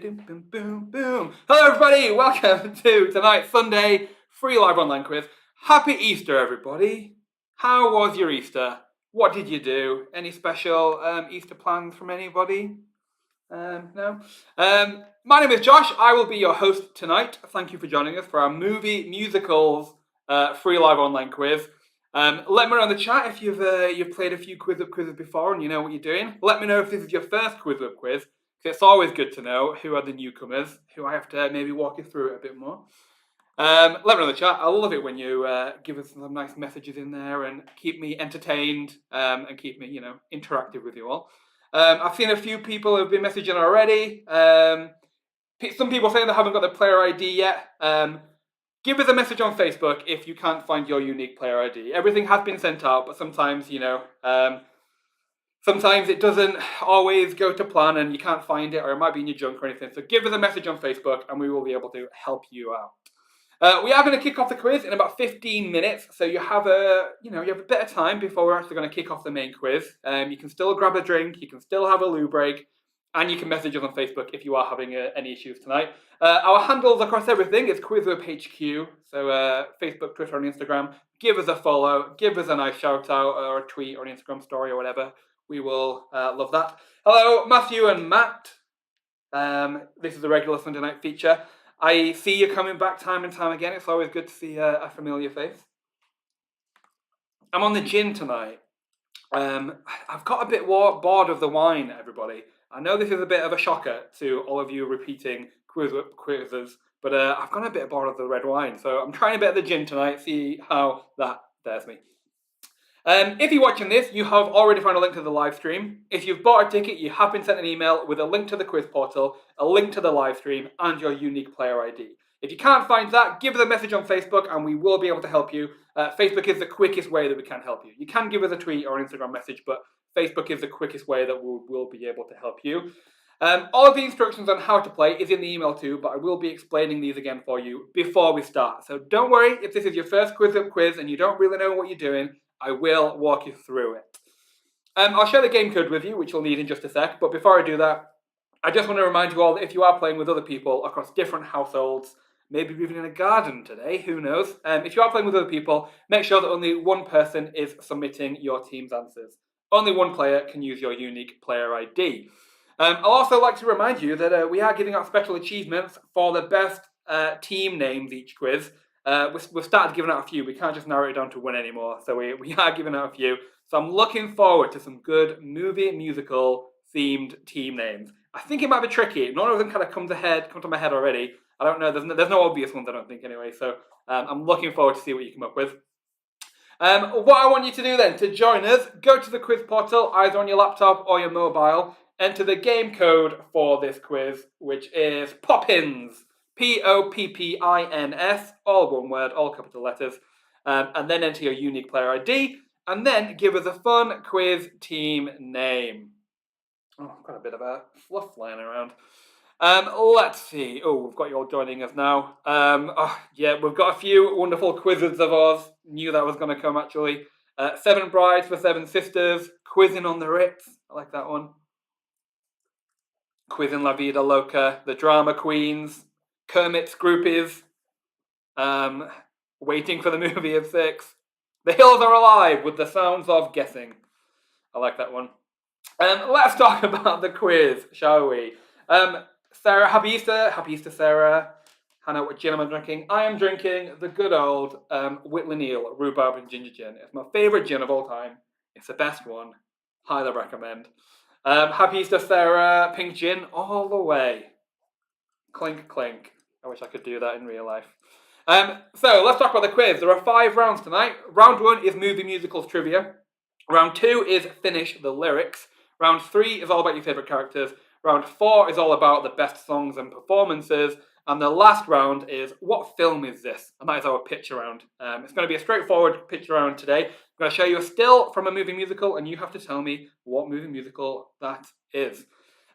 Boom, boom, boom. Hello, everybody. Welcome to tonight's Sunday free live online quiz. Happy Easter, everybody. How was your Easter? What did you do? Any special Easter plans from anybody? No? My name is Josh. I will be your host tonight. Thank you for joining us for our movie musicals free live online quiz. Let me know in the chat if you've played a few QuizWhip quizzes before and you know what you're doing. Let me know if this is your first QuizWhip quiz, because it's always good to know who are the newcomers, who I have to maybe walk you through it a bit more. Let me know in the chat. I love it when you give us some nice messages in there and keep me entertained and keep me, interactive with you all. I've seen a few people who've been messaging already. Some people saying they haven't got the player ID yet. Give us a message on Facebook if you can't find your unique player ID. Everything has been sent out, but sometimes, sometimes it doesn't always go to plan and you can't find it, or it might be in your junk or anything. So give us a message on Facebook and we will be able to help you out. We are going to kick off the quiz in about 15 minutes, so you have a bit of time before we're actually going to kick off the main quiz. You can still grab a drink, you can still have a loo break, and you can message us on Facebook if you are having any issues tonight. Our handles across everything is QuizWhip HQ, so Facebook, Twitter, and Instagram. Give us a follow, give us a nice shout out or a tweet or an Instagram story or whatever. We will love that. Hello, Matthew and Matt. This is a regular Sunday night feature. I see you coming back time and time again. It's always good to see a familiar face. I'm on the gin tonight. I've got a bit bored of the wine, everybody. I know this is a bit of a shocker to all of you repeating quizzes, but I've got a bit bored of the red wine. So I'm trying a bit of the gin tonight, see how that fares me. If you're watching this, you have already found a link to the live stream. If you've bought a ticket, you have been sent an email with a link to the quiz portal, a link to the live stream, and your unique player ID. If you can't find that, give us a message on Facebook and we will be able to help you. Facebook is the quickest way that we can help you. You can give us a tweet or an Instagram message, but Facebook is the quickest way that we'll be able to help you. All of the instructions on how to play is in the email too, but I will be explaining these again for you before we start. So don't worry if this is your first QuizWhip quiz and you don't really know what you're doing. I will walk you through it. I'll share the game code with you, which you'll need in just a sec. But before I do that, I just want to remind you all that if you are playing with other people across different households, maybe even in a garden today, who knows? If you are playing with other people, make sure that only one person is submitting your team's answers. Only one player can use your unique player ID. I'll also like to remind you that we are giving out special achievements for the best team names each quiz. We've started giving out a few. We can't just narrow it down to one anymore. So we are giving out a few. So I'm looking forward to some good movie musical themed team names. I think it might be tricky. None of them kind of come to my head already. I don't know. There's no obvious ones, I don't think, anyway. So I'm looking forward to see what you come up with. What I want you to do then, to join us, go to the quiz portal, either on your laptop or your mobile. Enter the game code for this quiz, which is Poppins. Poppins, all one word, all capital letters, and then enter your unique player ID, and then give us a fun quiz team name. Oh, I've got a bit of a fluff flying around. Let's see. Oh, we've got you all joining us now. We've got a few wonderful quizzes of ours. Knew that was going to come, actually. 7 Brides for 7 Sisters, Quizzing on the Ritz. I like that one. Quizzing La Vida Loca, The Drama Queens, Kermit's Groupies, Waiting for the Movie of 6, The Hills Are Alive with the Sounds of Guessing. I like that one. Let's talk about the quiz, shall we? Sarah, happy Easter. Happy Easter, Sarah. Hannah, what gin am I drinking? I am drinking the good old Whitley Neal Rhubarb and Ginger Gin. It's my favourite gin of all time. It's the best one. Highly recommend. Happy Easter, Sarah. Pink gin all the way. Clink, clink. I wish I could do that in real life. So let's talk about the quiz. There are 5 rounds tonight. Round 1 is movie musicals trivia. Round 2 is finish the lyrics. Round 3 is all about your favourite characters. Round 4 is all about the best songs and performances. And the last round is what film is this? And that is our pitch round. It's going to be a straightforward pitch round today. I'm going to show you a still from a movie musical and you have to tell me what movie musical that is.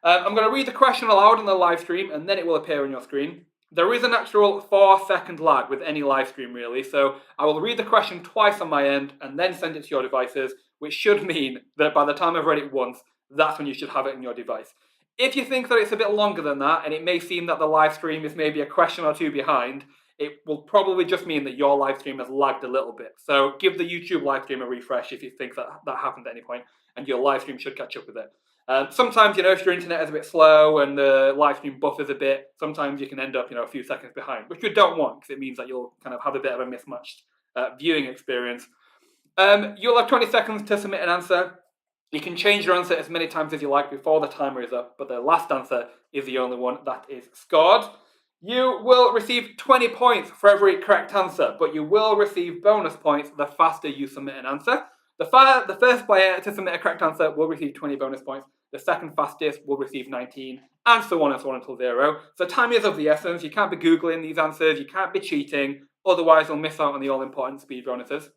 I'm going to read the question aloud on the live stream and then it will appear on your screen. There is an actual 4-second lag with any live stream really, so I will read the question twice on my end and then send it to your devices, which should mean that by the time I've read it once, that's when you should have it in your device. If you think that it's a bit longer than that, and it may seem that the live stream is maybe a question or two behind, it will probably just mean that your live stream has lagged a little bit. So give the YouTube live stream a refresh if you think that that happened at any point, and your live stream should catch up with it. Sometimes, if your internet is a bit slow and the live stream buffers a bit, sometimes you can end up, a few seconds behind, which you don't want because it means that you'll kind of have a bit of a mismatched viewing experience. You'll have 20 seconds to submit an answer. You can change your answer as many times as you like before the timer is up, but the last answer is the only one that is scored. You will receive 20 points for every correct answer, but you will receive bonus points the faster you submit an answer. The first player to submit a correct answer will receive 20 bonus points. The second fastest will receive 19, and so on until 0. So time is of the essence. You can't be Googling these answers. You can't be cheating. Otherwise, you'll miss out on the all-important speed bonuses.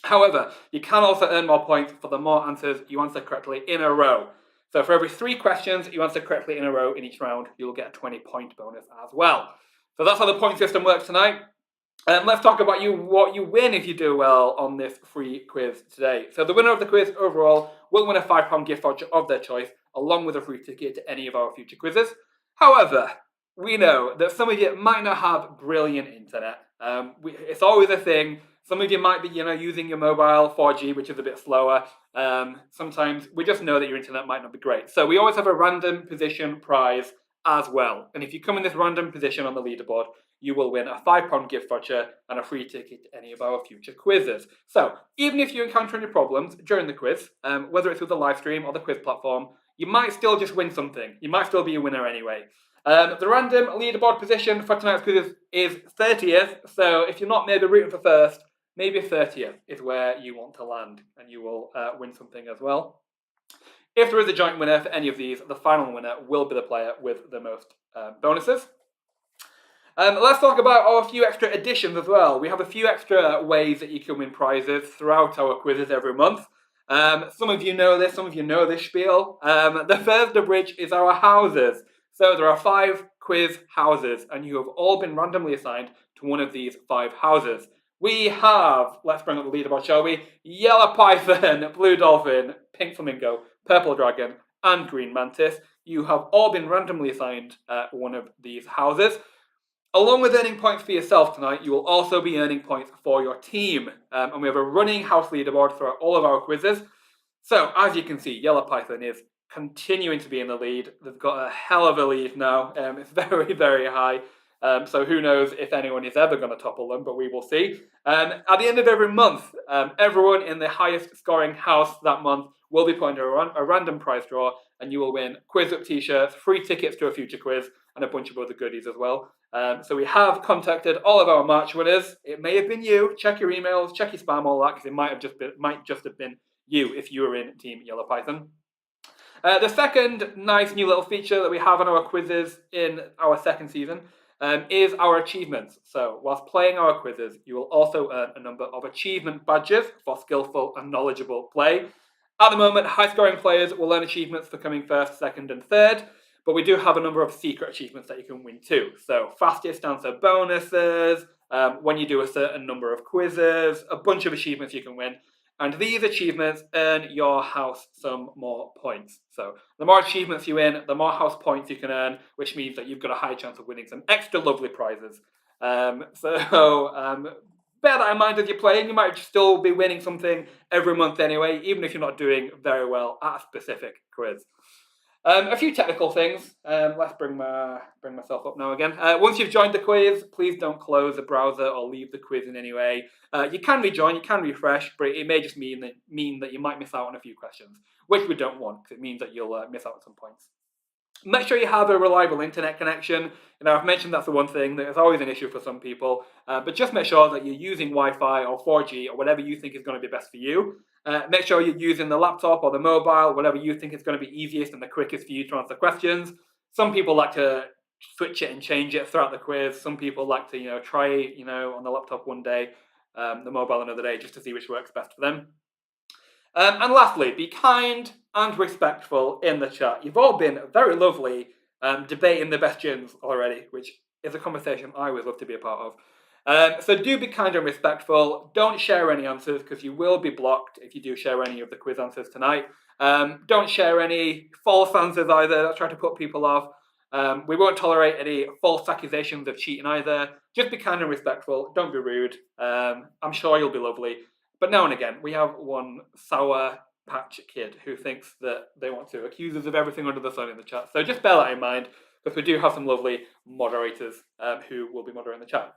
However, you can also earn more points for the more answers you answer correctly in a row. So for every 3 questions you answer correctly in a row in each round, you'll get a 20-point bonus as well. So that's how the point system works tonight. Let's talk about what you win if you do well on this free quiz today. So the winner of the quiz overall will win a £5 gift voucher of their choice, along with a free ticket to any of our future quizzes. However, we know that some of you might not have brilliant internet. It's always a thing. Some of you might be, using your mobile 4G, which is a bit slower. Sometimes we just know that your internet might not be great. So we always have a random position prize as well. And if you come in this random position on the leaderboard, you will win a £5 gift voucher and a free ticket to any of our future quizzes. So even if you encounter any problems during the quiz, whether it's with the live stream or the quiz platform, you might still just win something. You might still be a winner anyway. The random leaderboard position for tonight's quiz is 30th. So if you're not maybe rooting for first, maybe 30th is where you want to land, and you will win something as well. If there is a joint winner for any of these, the final winner will be the player with the most bonuses. Let's talk about our few extra additions as well. We have a few extra ways that you can win prizes throughout our quizzes every month. Some of you know this, some of you know this spiel. The first of which is our houses. So there are 5 quiz houses, and you have all been randomly assigned to one of these 5 houses. We have, let's bring up the leaderboard, shall we? Yellow Python, Blue Dolphin, Pink Flamingo, Purple Dragon, and Green Mantis. You have all been randomly assigned one of these houses. Along with earning points for yourself tonight, you will also be earning points for your team. And we have a running house leaderboard for all of our quizzes. So, as you can see, Yellow Python is continuing to be in the lead. They've got a hell of a lead now. It's very, very high. So who knows if anyone is ever going to topple them, but we will see. At the end of every month, everyone in the highest scoring house that month will be put into a random prize draw, and you will win QuizWhip t-shirts, free tickets to a future quiz, and a bunch of other goodies as well. So we have contacted all of our March winners. It may have been you. Check your emails, check your spam, all that, because it might just have been you if you were in Team Yellow Python. The second nice new little feature that we have on our quizzes in our second season is our achievements. So whilst playing our quizzes, you will also earn a number of achievement badges for skillful and knowledgeable play. At the moment, high-scoring players will earn achievements for coming first, second, and third, but we do have a number of secret achievements that you can win too. So fastest answer bonuses, when you do a certain number of quizzes, a bunch of achievements you can win. And these achievements earn your house some more points. So the more achievements you win, the more house points you can earn, which means that you've got a high chance of winning some extra lovely prizes. Bear that in mind as you're playing. You might still be winning something every month anyway, even if you're not doing very well at a specific quiz. A few technical things. Let's bring myself up now again. Once you've joined the quiz, please don't close the browser or leave the quiz in any way. You can rejoin, you can refresh, but it may just mean that you might miss out on a few questions, which we don't want, because it means that you'll miss out on some points. Make sure you have a reliable internet connection. I've mentioned that's the one thing that is always an issue for some people, but just make sure that you're using Wi-Fi or 4G or whatever you think is going to be best for you. Make sure you're using the laptop or the mobile, whatever you think is going to be easiest and the quickest for you to answer questions. Some people like to switch it and change it throughout the quiz. Some people like to, try, on the laptop one day, the mobile another day, just to see which works best for them. And lastly, be kind and respectful in the chat. You've all been very lovely debating the best gyms already, which is a conversation I always love to be a part of. So do be kind and respectful. Don't share any answers, because you will be blocked if you do share any of the quiz answers tonight. Don't share any false answers either that try to put people off. We won't tolerate any false accusations of cheating either. Just be kind and respectful. Don't be rude. I'm sure you'll be lovely. But now and again, we have one sour patch kid who thinks that they want to accuse us of everything under the sun in the chat. So just bear that in mind, because we do have some lovely moderators who will be moderating the chat.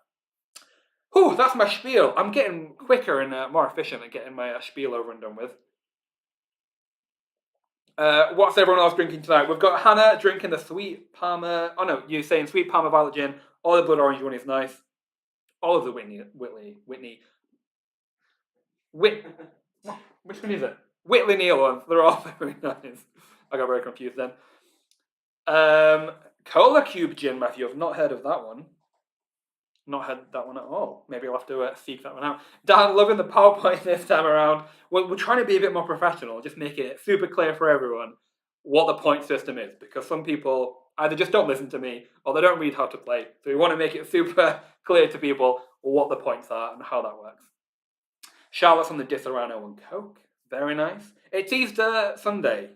Whew, that's my spiel. I'm getting quicker and more efficient at getting my spiel over and done with. What's everyone else drinking tonight? We've got Hannah drinking the sweet Parma. Oh no, you're saying sweet Parma Violet Gin. Or the blood orange one is nice. All of the Whitney. Which one is it? Whitley Neal ones. They're all very nice. I got very confused then. Cola Cube Gin, Matthew. I've not heard of that one. Not had that one at all. Maybe I'll have to seek that one out. Dan, loving the PowerPoint this time around. We're trying to be a bit more professional, just make it super clear for everyone what the point system is, because some people either just don't listen to me or they don't read how to play. So we want to make it super clear to people what the points are and how that works. Charlotte's on the Disaronno and Coke. Very nice. It's Easter Sunday,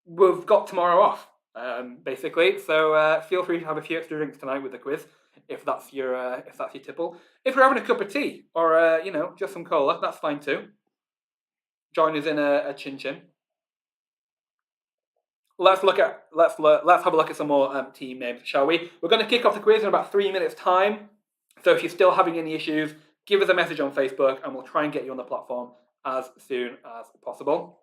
We've got tomorrow off, basically. So feel free to have a few extra drinks tonight with the quiz, if that's your tipple. If you're having a cup of tea or just some cola, that's fine too. Join us in a chin chin. Let's have a look at some more team names, shall we? We're going to kick off the quiz in about 3 minutes' time. So if you're still having any issues, give us a message on Facebook and we'll try and get you on the platform as soon as possible.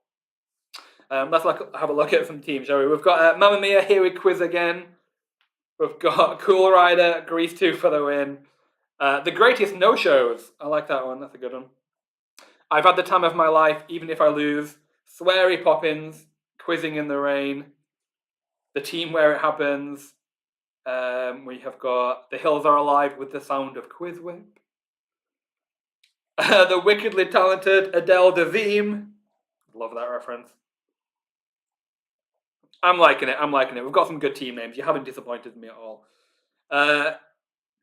Let's have a look at some teams, shall we? We've got Mamma Mia here with quiz again. We've got Cool Rider, Grease 2 for the win. The Greatest No-Shows. I like that one. That's a good one. I've Had the Time of My Life, Even If I Lose. Sweary Poppins. Quizzing in the Rain. The Team Where It Happens. We have got The Hills Are Alive with the Sound of QuizWhip. The Wickedly Talented Adele Dazeem. Love that reference. I'm liking it. We've got some good team names. You haven't disappointed me at all.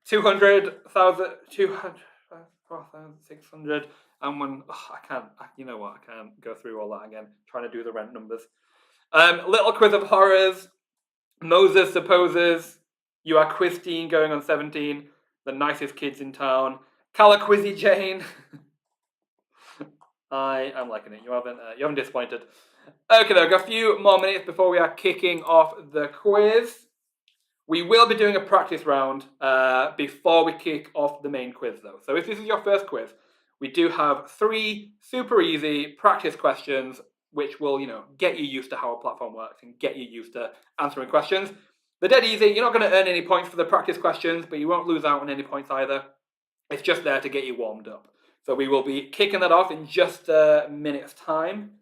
200,000, 4,600, and one. I can't. You know what? I can't go through all that again. Trying to do the rent numbers. Little Quiz of Horrors. Moses Supposes. You Are Quizteen going on 17. The Nicest Kids in Town. Calaquizzy Jane. I am liking it. You haven't disappointed. Okay, though, got a few more minutes before we are kicking off the quiz. We will be doing a practice round before we kick off the main quiz, though. So if this is your first quiz, we do have 3 super easy practice questions, which will, get you used to how a platform works and get you used to answering questions. They're dead easy. You're not going to earn any points for the practice questions, but you won't lose out on any points either. It's just there to get you warmed up. So we will be kicking that off in just a minute's time.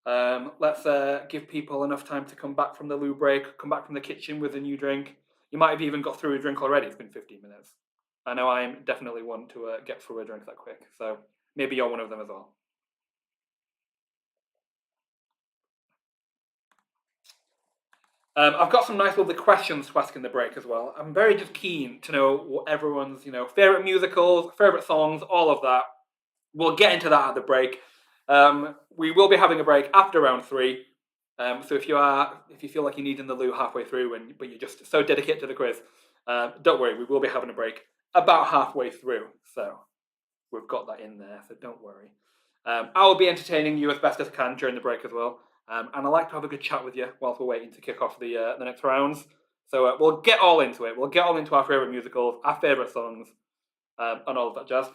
Let's give people enough time to come back from the loo break, come back from the kitchen with a new drink. You might have even got through a drink already. It's been 15 minutes. I know I'm definitely one to get through a drink that quick. So maybe you're one of them as well. I've got some nice lovely questions to ask in the break as well. I'm very just keen to know what everyone's, favourite musicals, favourite songs, all of that. We'll get into that at the break. We will be having a break after round 3. So if you feel like you're needing the loo halfway through, but you're just so dedicated to the quiz, don't worry, we will be having a break about halfway through. So we've got that in there, so don't worry. I will be entertaining you as best as I can during the break as well. And I like to have a good chat with you whilst we're waiting to kick off the next rounds. So we'll get all into it. We'll get all into our favourite musicals, our favourite songs, and all of that jazz.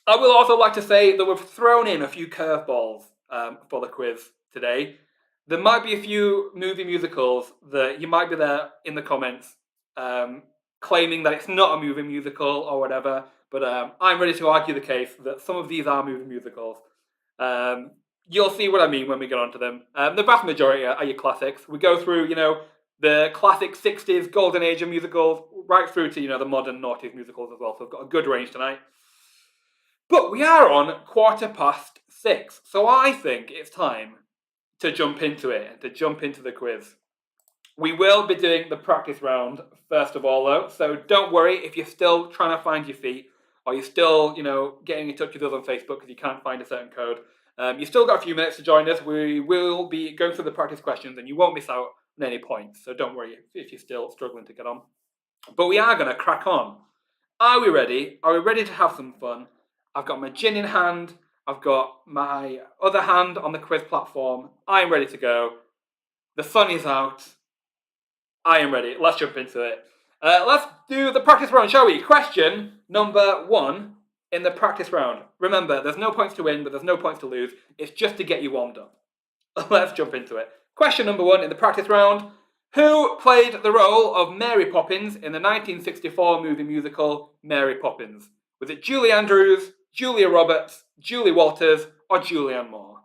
I will also like to say that we've thrown in a few curveballs for the quiz today. There might be a few movie musicals that you might be there in the comments claiming that it's not a movie musical or whatever, but I'm ready to argue the case that some of these are movie musicals. You'll see what I mean when we get onto them. The vast majority are your classics. We go through, the classic 60s golden age of musicals right through to, the modern noughties musicals as well. So we've got a good range tonight. But we are on 6:15, so I think it's time to jump into it and to jump into the quiz. We will be doing the practice round first of all, though, so don't worry if you're still trying to find your feet or you're still, getting in touch with us on Facebook because you can't find a certain code. You've still got a few minutes to join us. We will be going through the practice questions and you won't miss out on any points. So don't worry if you're still struggling to get on. But we are going to crack on. Are we ready? Are we ready to have some fun? I've got my gin in hand. I've got my other hand on the quiz platform. I'm ready to go. The sun is out. I am ready. Let's jump into it. Let's do the practice round, shall we? Question number 1 in the practice round. Remember, there's no points to win, but there's no points to lose. It's just to get you warmed up. Let's jump into it. Question number 1 in the practice round. Who played the role of Mary Poppins in the 1964 movie musical Mary Poppins? Was it Julie Andrews, Julia Roberts, Julie Walters, or Julianne Moore?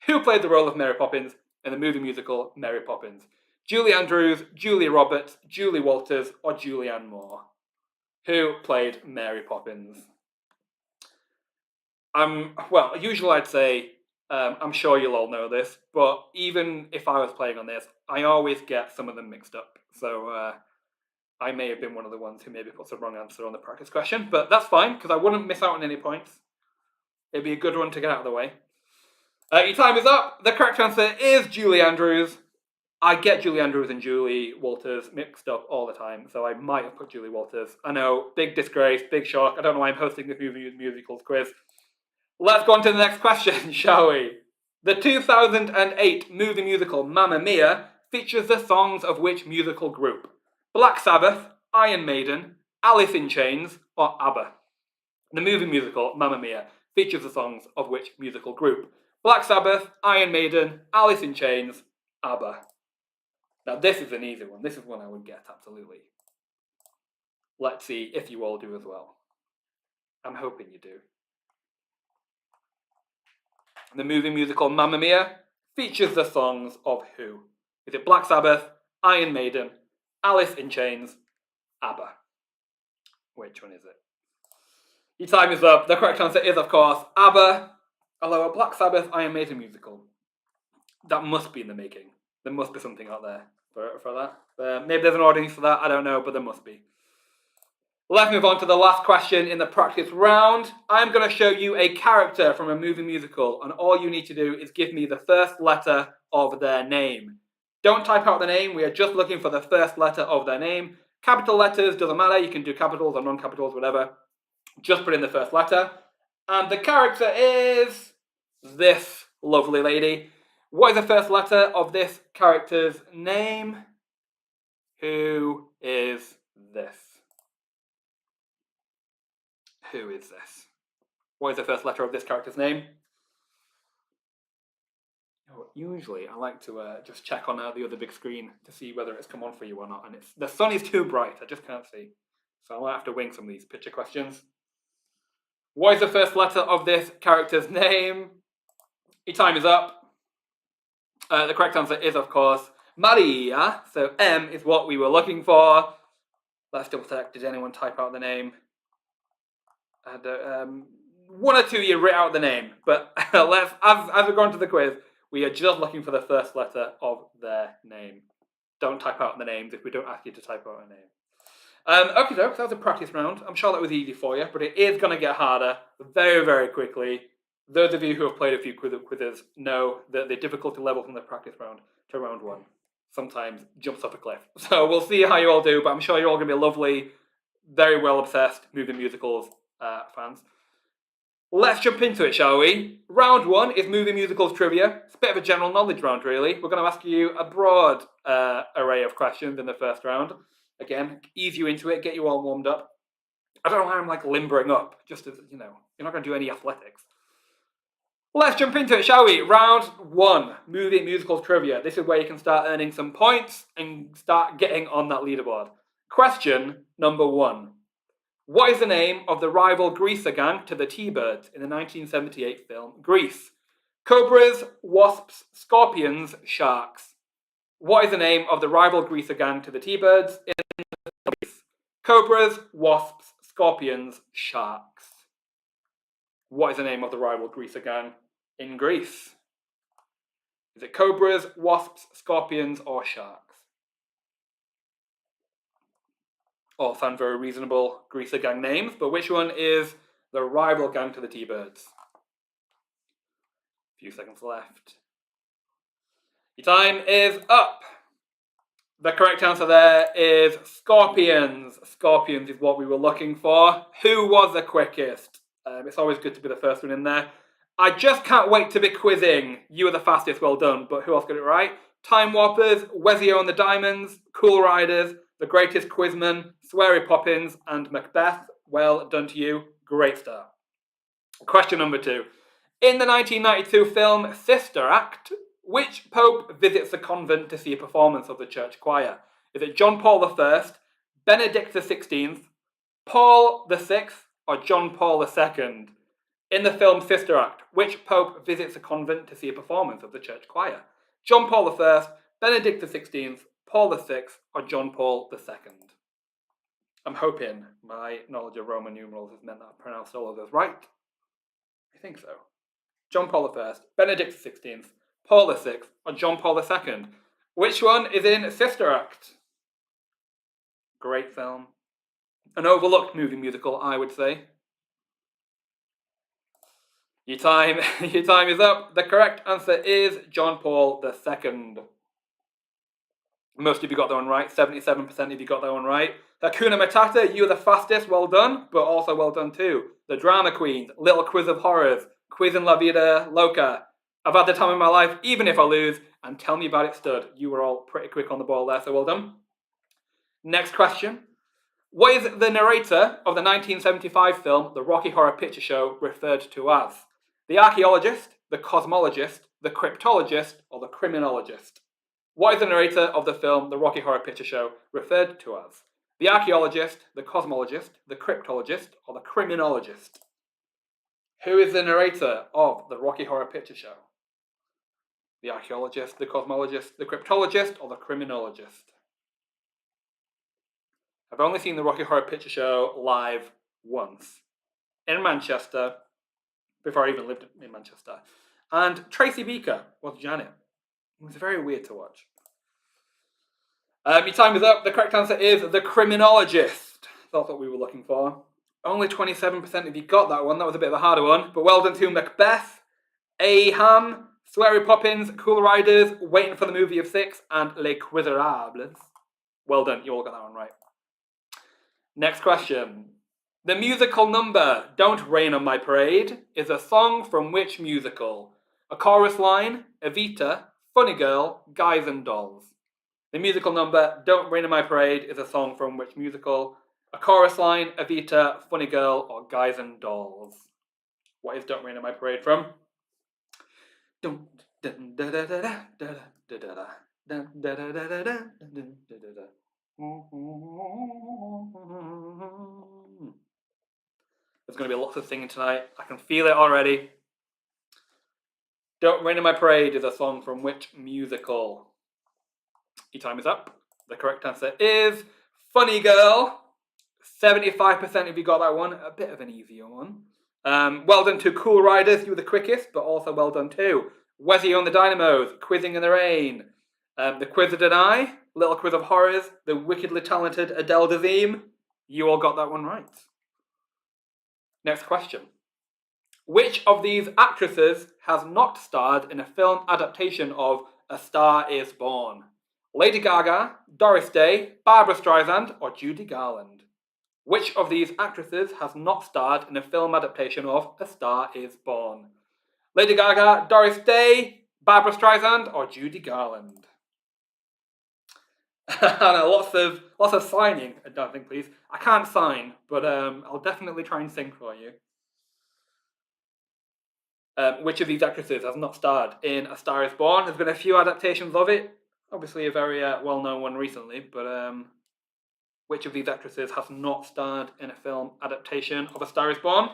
Who played the role of Mary Poppins in the movie musical Mary Poppins? Julie Andrews, Julia Roberts, Julie Walters, or Julianne Moore? Who played Mary Poppins? Well, usually I'd say, I'm sure you'll all know this, but even if I was playing on this, I always get some of them mixed up. So I may have been one of the ones who maybe puts the wrong answer on the practice question, but that's fine, because I wouldn't miss out on any points. It'd be a good one to get out of the way. Your time is up. The correct answer is Julie Andrews. I get Julie Andrews and Julie Walters mixed up all the time, so I might have put Julie Walters. I know, big disgrace, big shock. I don't know why I'm hosting this musicals quiz. Let's go on to the next question, shall we? The 2008 movie musical Mamma Mia features the songs of which musical group? Black Sabbath, Iron Maiden, Alice in Chains, or ABBA? The movie musical Mamma Mia features the songs of which musical group? Black Sabbath, Iron Maiden, Alice in Chains, ABBA. Now this is an easy one. This is one I would get, absolutely. Let's see if you all do as well. I'm hoping you do. The movie musical Mamma Mia features the songs of who? Is it Black Sabbath, Iron Maiden, Alice in Chains, ABBA? Which one is it? Your time is up. The correct answer is, of course, ABBA. Although a Black Sabbath, Iron Maiden musical, that must be in the making. There must be something out there for that. Maybe there's an audience for that, I don't know, but there must be. Let's move on to the last question in the practice round. I'm going to show you a character from a movie musical, and all you need to do is give me the first letter of their name. Don't type out the name, we are just looking for the first letter of their name. Capital letters, doesn't matter, you can do capitals or non-capitals, whatever. Just put in the first letter. And the character is this lovely lady. What is the first letter of this character's name? Who is this? Who is this? What is the first letter of this character's name? Usually I like to just check on the other big screen to see whether it's come on for you or not. And the sun is too bright, I just can't see. So I might have to wing some of these picture questions. What is the first letter of this character's name? Your time is up. The correct answer is, of course, Maria. So M is what we were looking for. Let's double check. Did anyone type out the name? One or two you wrote out the name, but let's as we go on to the quiz, we are just looking for the first letter of their name. Don't type out the names if we don't ask you to type out a name. Okay, that was a practice round. I'm sure that was easy for you, but it is going to get harder very, very quickly. Those of you who have played a few quizzes know that the difficulty level from the practice round to round 1 sometimes jumps off a cliff. So we'll see how you all do, but I'm sure you're all going to be lovely, very well obsessed movie musicals fans. Let's jump into it, shall we? Round 1 is movie musicals trivia. It's a bit of a general knowledge round, really. We're going to ask you a broad array of questions in the first round. Again, ease you into it, get you all warmed up. I don't know why I'm like limbering up, just as, you're not going to do any athletics. Let's jump into it, shall we? Round 1, movie musicals trivia. This is where you can start earning some points and start getting on that leaderboard. Question number 1. What is the name of the rival greaser gang to the T-Birds in the 1978 film Grease? Cobras, wasps, scorpions, sharks. What is the name of the rival greaser gang to the T-Birds in Grease? Cobras, wasps, scorpions, sharks. What is the name of the rival greaser gang in Greece? Is it cobras, wasps, scorpions, or sharks? All sound very reasonable greaser gang names, but which one is the rival gang to the T-Birds? Few seconds left. Your time is up. The correct answer there is scorpions. Scorpions is what we were looking for. Who was the quickest? It's always good to be the first one in there. I just can't wait to be quizzing. You were the fastest, well done. But who else got it right? Time Warpers, Wezio and the Diamonds, Cool Riders, The Greatest Quizman, Sweary Poppins, and Macbeth. Well done to you. Great start. Question number 2. In the 1992 film Sister Act, which pope visits the convent to see a performance of the church choir? Is it John Paul I, Benedict XVI, Paul VI, or John Paul II? In the film Sister Act, which pope visits a convent to see a performance of the church choir? John Paul I, Benedict XVI, Paul VI, or John Paul II? I'm hoping my knowledge of Roman numerals has meant that I've pronounced all of those right. I think so. John Paul I, Benedict XVI, Paul VI, or John Paul II? Which one is in Sister Act? Great film. An overlooked movie musical, I would say. Your time is up. The correct answer is John Paul II. Most of you got that one right. 77% of you got that one right. Hakuna Matata, you were the fastest. Well done, but also well done too. The Drama Queens, Little Quiz of Horrors, Quiz in La Vida Loca. I've had the time of my life, even if I lose, and Tell Me About It Stud. You were all pretty quick on the ball there, so well done. Next question. What is the narrator of the 1975 film The Rocky Horror Picture Show referred to as? The archaeologist, the cosmologist, the cryptologist, or the criminologist? What is the narrator of the film The Rocky Horror Picture Show referred to as? The archaeologist, the cosmologist, the cryptologist, or the criminologist? Who is the narrator of The Rocky Horror Picture Show? The archaeologist, the cosmologist, the cryptologist, or the criminologist? I've only seen The Rocky Horror Picture Show live once. In Manchester, before I even lived in Manchester. And Tracy Beaker was Janet. It was very weird to watch. Your time is up. The correct answer is the criminologist. That's what we were looking for. Only 27% of you got that one. That was a bit of a harder one. But well done to Macbeth, Aham, Sweary Poppins, Cool Riders, Waiting for the Movie of Six, and Les Quizerables. Well done. You all got that one right. Next question. The musical number Don't Rain on My Parade is a song from which musical? A chorus line, Evita, Funny Girl, Guys and Dolls. The musical number Don't Rain on My Parade is a song from which musical? A chorus line, Evita, Funny Girl, or Guys and Dolls? What is Don't Rain on My Parade from? There's going to be lots of singing tonight. I can feel it already. Don't Rain on My Parade is a song from which musical? Your time is up. The correct answer is Funny Girl. 75% of you got that one. A bit of an easier one. Well done to Cool Riders. You were the quickest, but also well done too. Wezzy on the Dynamos. Quizzing in the Rain. The Quiz of Deny. Little Quiz of Horrors. The wickedly talented Adele Dazeem. You all got that one right. Next question. Which of these actresses has not starred in a film adaptation of A Star Is Born? Lady Gaga, Doris Day, Barbara Streisand, or Judy Garland? Which of these actresses has not starred in a film adaptation of A Star Is Born? Lady Gaga, Doris Day, Barbara Streisand, or Judy Garland? Lots of signing. I don't think, please. I can't sign, but I'll definitely try and sing for you. Which of these actresses has not starred in A Star Is Born? There's been a few adaptations of it. Obviously a very well-known one recently, but which of these actresses has not starred in a film adaptation of A Star Is Born?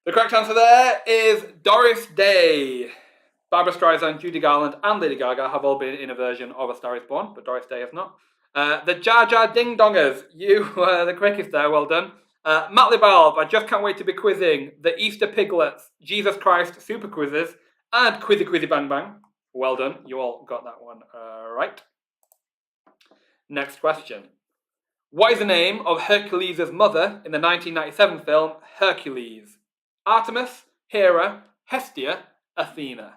The correct answer there is Doris Day. Barbara Streisand, Judy Garland, and Lady Gaga have all been in a version of A Star Is Born, but Doris Day has not. The Jar Jar Ding Dongers, you were the quickest there, well done. Matt Libalb, I just can't wait to be quizzing. The Easter Piglets, Jesus Christ Super Quizzes, and Quizzy Quizzy Bang Bang. Well done, you all got that one right. Next question. What is the name of Hercules' mother in the 1997 film Hercules? Artemis, Hera, Hestia, Athena.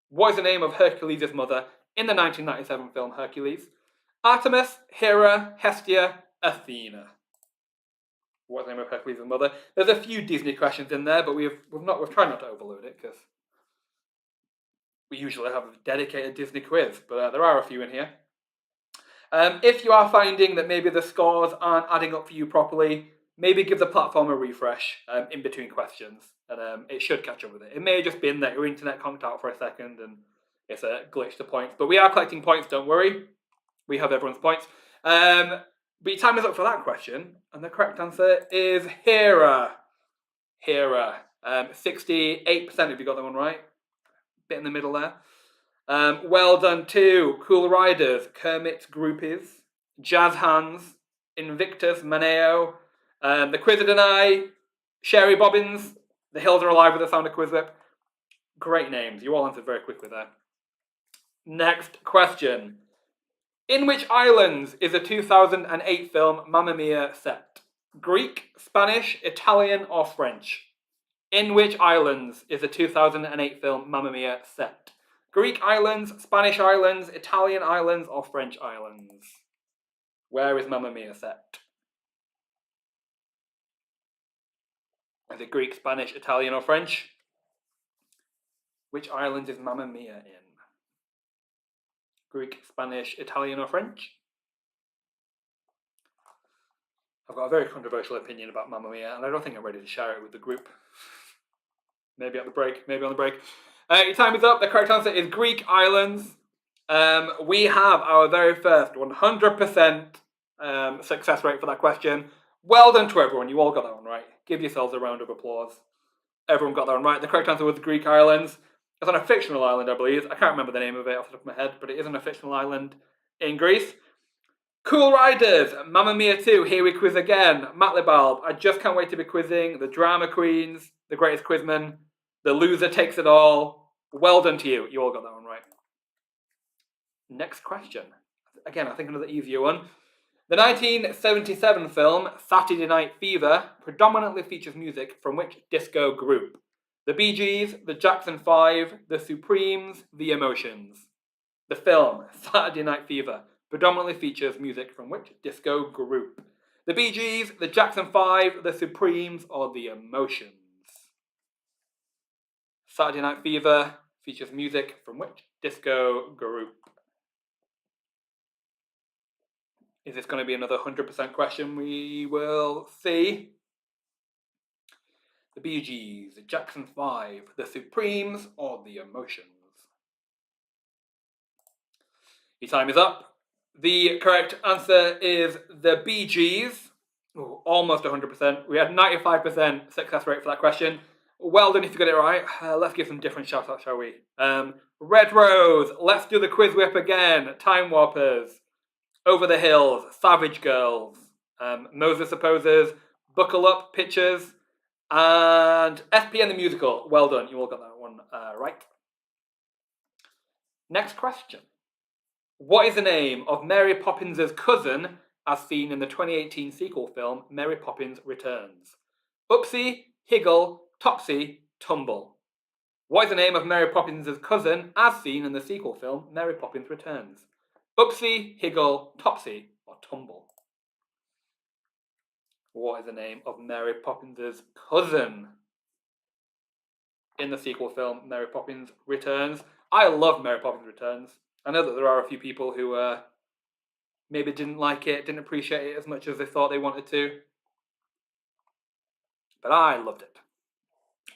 What is the name of Hercules' mother in the 1997 film Hercules? Artemis, Hera, Hestia, Athena. What's the name of Hercules' mother? There's a few Disney questions in there, but we've tried not to overload it because we usually have a dedicated Disney quiz, but there are a few in here. If you are finding that maybe the scores aren't adding up for you properly, maybe give the platform a refresh in between questions, and it should catch up with it. It may have just been that your internet conked out for a second and it's a glitch to points, but we are collecting points, don't worry. We have everyone's points. But your time is up for that question, and the correct answer is Hera. Hera. 68% if you got that one right. Bit in the middle there. Well done too. Cool Riders, Kermit's Groupies, Jazz Hands, Invictus, Maneo, The Quiz of Deny, Sherry Bobbins, The Hills Are Alive with the Sound of QuizWhip. Great names. You all answered very quickly there. Next question. In which islands is the 2008 film Mamma Mia set? Greek, Spanish, Italian, or French? In which islands is the 2008 film Mamma Mia set? Greek islands, Spanish islands, Italian islands, or French islands? Where is Mamma Mia set? Is it Greek, Spanish, Italian, or French? Which island is Mamma Mia in? Greek, Spanish, Italian, or French? I've got a very controversial opinion about Mamma Mia, and I don't think I'm ready to share it with the group. Maybe at the break, maybe on the break. Your time is up. The correct answer is Greek islands. We have our very first 100% success rate for that question. Well done to everyone. You all got that one right. Give yourselves a round of applause. Everyone got that one right. The correct answer was the Greek islands. It's on a fictional island, I believe. I can't remember the name of it off the top of my head, but it is on a fictional island in Greece. Cool Riders, Mamma Mia 2, here we quiz again. Matt Libalb, I just can't wait to be quizzing the drama queens, the greatest quizman, the loser takes it all. Well done to you. You all got that one right. Next question. Again, I think another easier one. The 1977 film Saturday Night Fever predominantly features music from which disco group? The Bee Gees, the Jackson 5, the Supremes, the Emotions. The film Saturday Night Fever predominantly features music from which disco group? The Bee Gees, the Jackson 5, the Supremes, or the Emotions? Saturday Night Fever features music from which disco group? Is this going to be another 100% question? We will see. The Bee Gees, the Jackson 5, the Supremes, or the Emotions? Your time is up. The correct answer is the Bee Gees. Ooh, almost 100%. We had 95% success rate for that question. Well done if you got it right. Let's give some different shout outs, shall we? Red Rose, Let's Do the QuizWhip Again, Time Warpers, Over the Hills, Savage Girls, Moses Opposers, Buckle Up, Pictures, and SPN the Musical. Well done, you all got that one right. Next question. What is the name of Mary Poppins' cousin as seen in the 2018 sequel film Mary Poppins Returns? Upsy, Higgle, Topsy, Tumble. What is the name of Mary Poppins' cousin as seen in the sequel film Mary Poppins Returns? Upsy, Higgle, Topsy, or Tumble? What is the name of Mary Poppins' cousin in the sequel film Mary Poppins Returns? I love Mary Poppins Returns. I know that there are a few people who maybe didn't like it, didn't appreciate it as much as they thought they wanted to. But I loved it.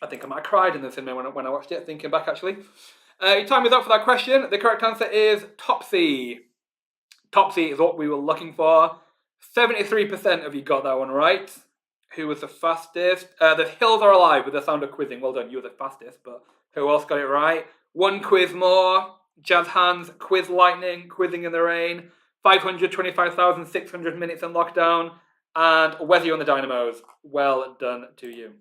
I think I might have cried in the cinema when I watched it, thinking back actually. Your time is up for that question. The correct answer is Topsy. Topsy is what we were looking for. 73% of you got that one right. Who was the fastest? The Hills Are Alive with the Sound of Quizzing. Well done, you were the fastest, but who else got it right? One quiz more. Jazz Hands, Quiz Lightning, Quizzing in the Rain, 525,600 minutes in lockdown, and Weather on the Dynamos. Well done to you.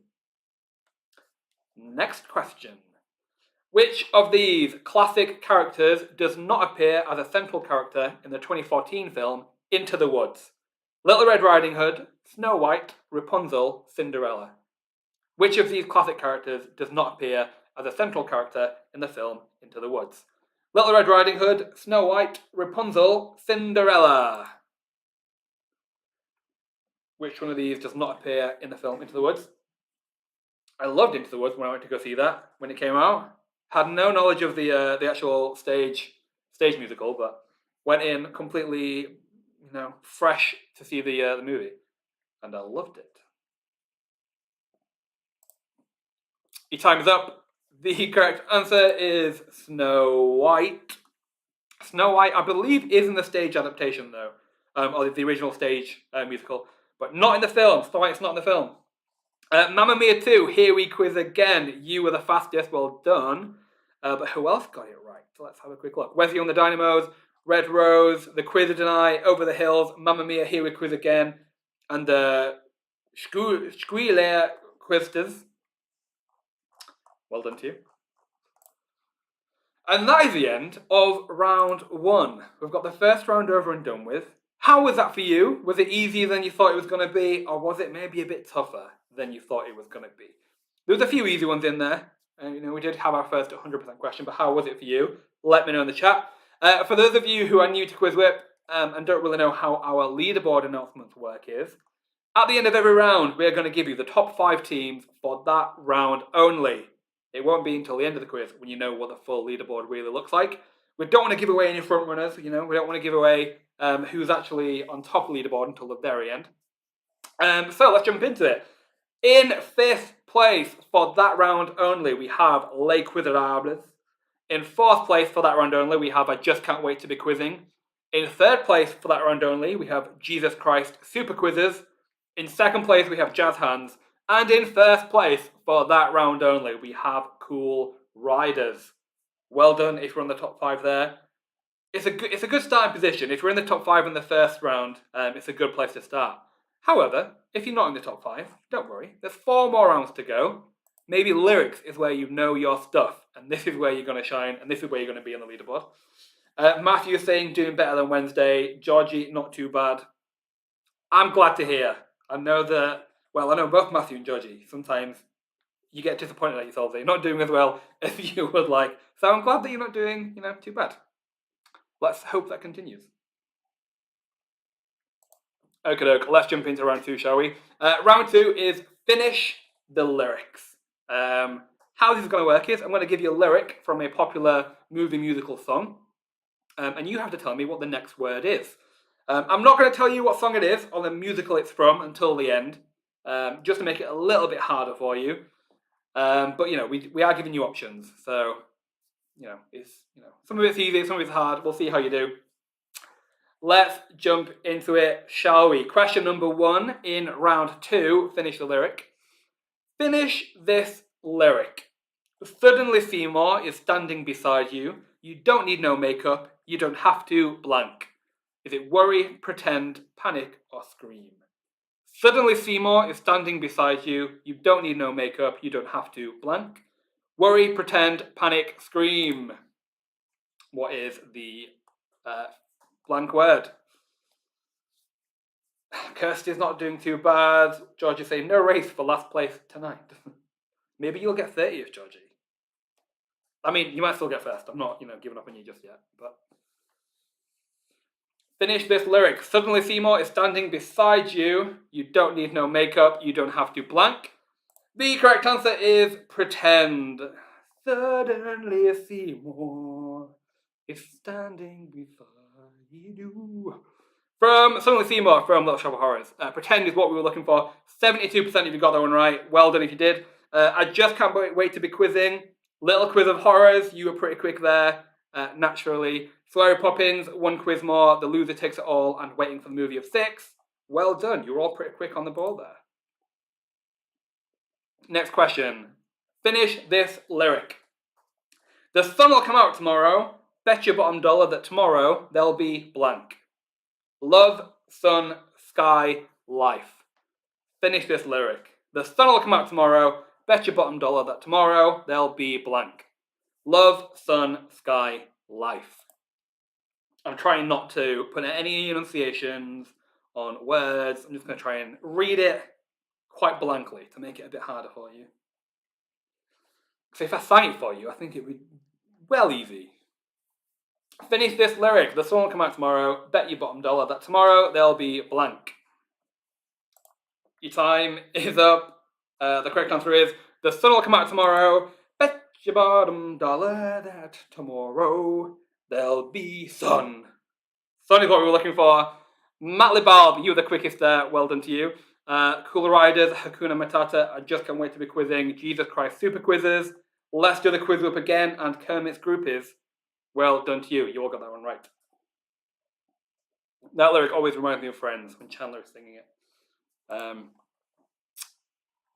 Next question. Which of these classic characters does not appear as a central character in the 2014 film Into the Woods? Little Red Riding Hood, Snow White, Rapunzel, Cinderella. Which of these classic characters does not appear as a central character in the film Into the Woods? Little Red Riding Hood, Snow White, Rapunzel, Cinderella. Which one of these does not appear in the film Into the Woods? I loved Into the Woods when I went to go see that when it came out. Had no knowledge of the actual stage musical, but went in completely, fresh to see the movie, and I loved it. Your time is up. The correct answer is Snow White. Snow White, I believe, is in the stage adaptation though, or the original stage musical, but not in the film. Snow White's not in the film. Mamma Mia 2, here we quiz again. You were the fastest, well done. But who else got it right? So let's have a quick look. Wesley on the Dynamos, Red Rose, The Quiz Deny, Over the Hills, Mamma Mia, here we quiz again, and the Squealer Quizters. Well done to you. And that is the end of round 1. We've got the first round over and done with. How was that for you? Was it easier than you thought it was going to be, or was it maybe a bit tougher than you thought it was going to be? There was a few easy ones in there. We did have our first 100% question, but how was it for you? Let me know in the chat. For those of you who are new to QuizWhip and don't really know how our leaderboard announcements work is, at the end of every round, we're going to give you the top 5 teams for that round only. It won't be until the end of the quiz when you know what the full leaderboard really looks like. We don't want to give away any front runners, we don't want to give away who's actually on top of the leaderboard until the very end. So let's jump into it. In 5th place for that round only, we have Les Quizzerables. In 4th place for that round only, we have I Just Can't Wait to Be Quizzing. In 3rd place for that round only, we have Jesus Christ Super Quizzes. In 2nd place, we have Jazz Hands. And in 1st place for that round only, we have Cool Riders. Well done if you're on the top 5 there. It's a good starting position. If you're in the top 5 in the first round, it's a good place to start. However, if you're not in the top 5, don't worry. There's 4 more rounds to go. Maybe lyrics is where you know your stuff, and this is where you're going to shine, and this is where you're going to be on the leaderboard. Matthew is saying doing better than Wednesday. Georgie, not too bad. I'm glad to hear. I know both Matthew and Georgie. Sometimes you get disappointed at yourselves that you're not doing as well as you would like. So I'm glad that you're not doing, too bad. Let's hope that continues. Okay, let's jump into round 2, shall we? Round 2 is finish the lyrics. How this is going to work is I'm going to give you a lyric from a popular movie musical song, and you have to tell me what the next word is. I'm not going to tell you what song it is or the musical it's from until the end, just to make it a little bit harder for you. But we are giving you options, so some of it's easy, some of it's hard. We'll see how you do. Let's jump into it, shall we? Question number 1 in round 2. Finish the lyric. Finish this lyric. Suddenly Seymour is standing beside you. You don't need no makeup. You don't have to blank. Is it worry, pretend, panic, or scream? Suddenly Seymour is standing beside you. You don't need no makeup. You don't have to blank. Worry, pretend, panic, scream. What is the blank word? Kirsty's not doing too bad. George is saying no race for last place tonight. Maybe you'll get 30th, Georgie. I mean, you might still get first. I'm not, giving up on you just yet. But finish this lyric. Suddenly Seymour is standing beside you. You don't need no makeup. You don't have to blank. The correct answer is pretend. Suddenly Seymour is standing beside you. From Suddenly Seymour from Little Shop of Horrors. Pretend is what we were looking for. 72% of you got that one right. Well done if you did. I Just Can't Wait to Be Quizzing. Little Quiz of Horrors. You were pretty quick there, naturally. Flurry Poppins, One Quiz More, The Loser Takes It All, and Waiting for the Movie of 6. Well done. You were all pretty quick on the ball there. Next question. Finish this lyric. The sun will come out tomorrow. Bet your bottom dollar that tomorrow there'll be blank. Love, sun, sky, life. Finish this lyric. The sun will come out tomorrow. Bet your bottom dollar that tomorrow there'll be blank. Love, sun, sky, life. I'm trying not to put any enunciations on words. I'm just going to try and read it quite blankly to make it a bit harder for you. So if I sang it for you, I think it would be well easy. Finish this lyric. The song will come out tomorrow. Bet your bottom dollar that tomorrow there'll be blank. Your time is up. The correct answer is the sun will come out tomorrow. Bet your bottom dollar that tomorrow there'll be sun. Sun is what we were looking for. Matt Libalb, you were the quickest there. Well done to you. Cool Riders, Hakuna Matata. I just can't wait to be quizzing Jesus Christ Super Quizzes. Let's do the quiz whip again. And Kermit's Groupies. Well done to you. You all got that one right. That lyric always reminds me of Friends when Chandler is singing it.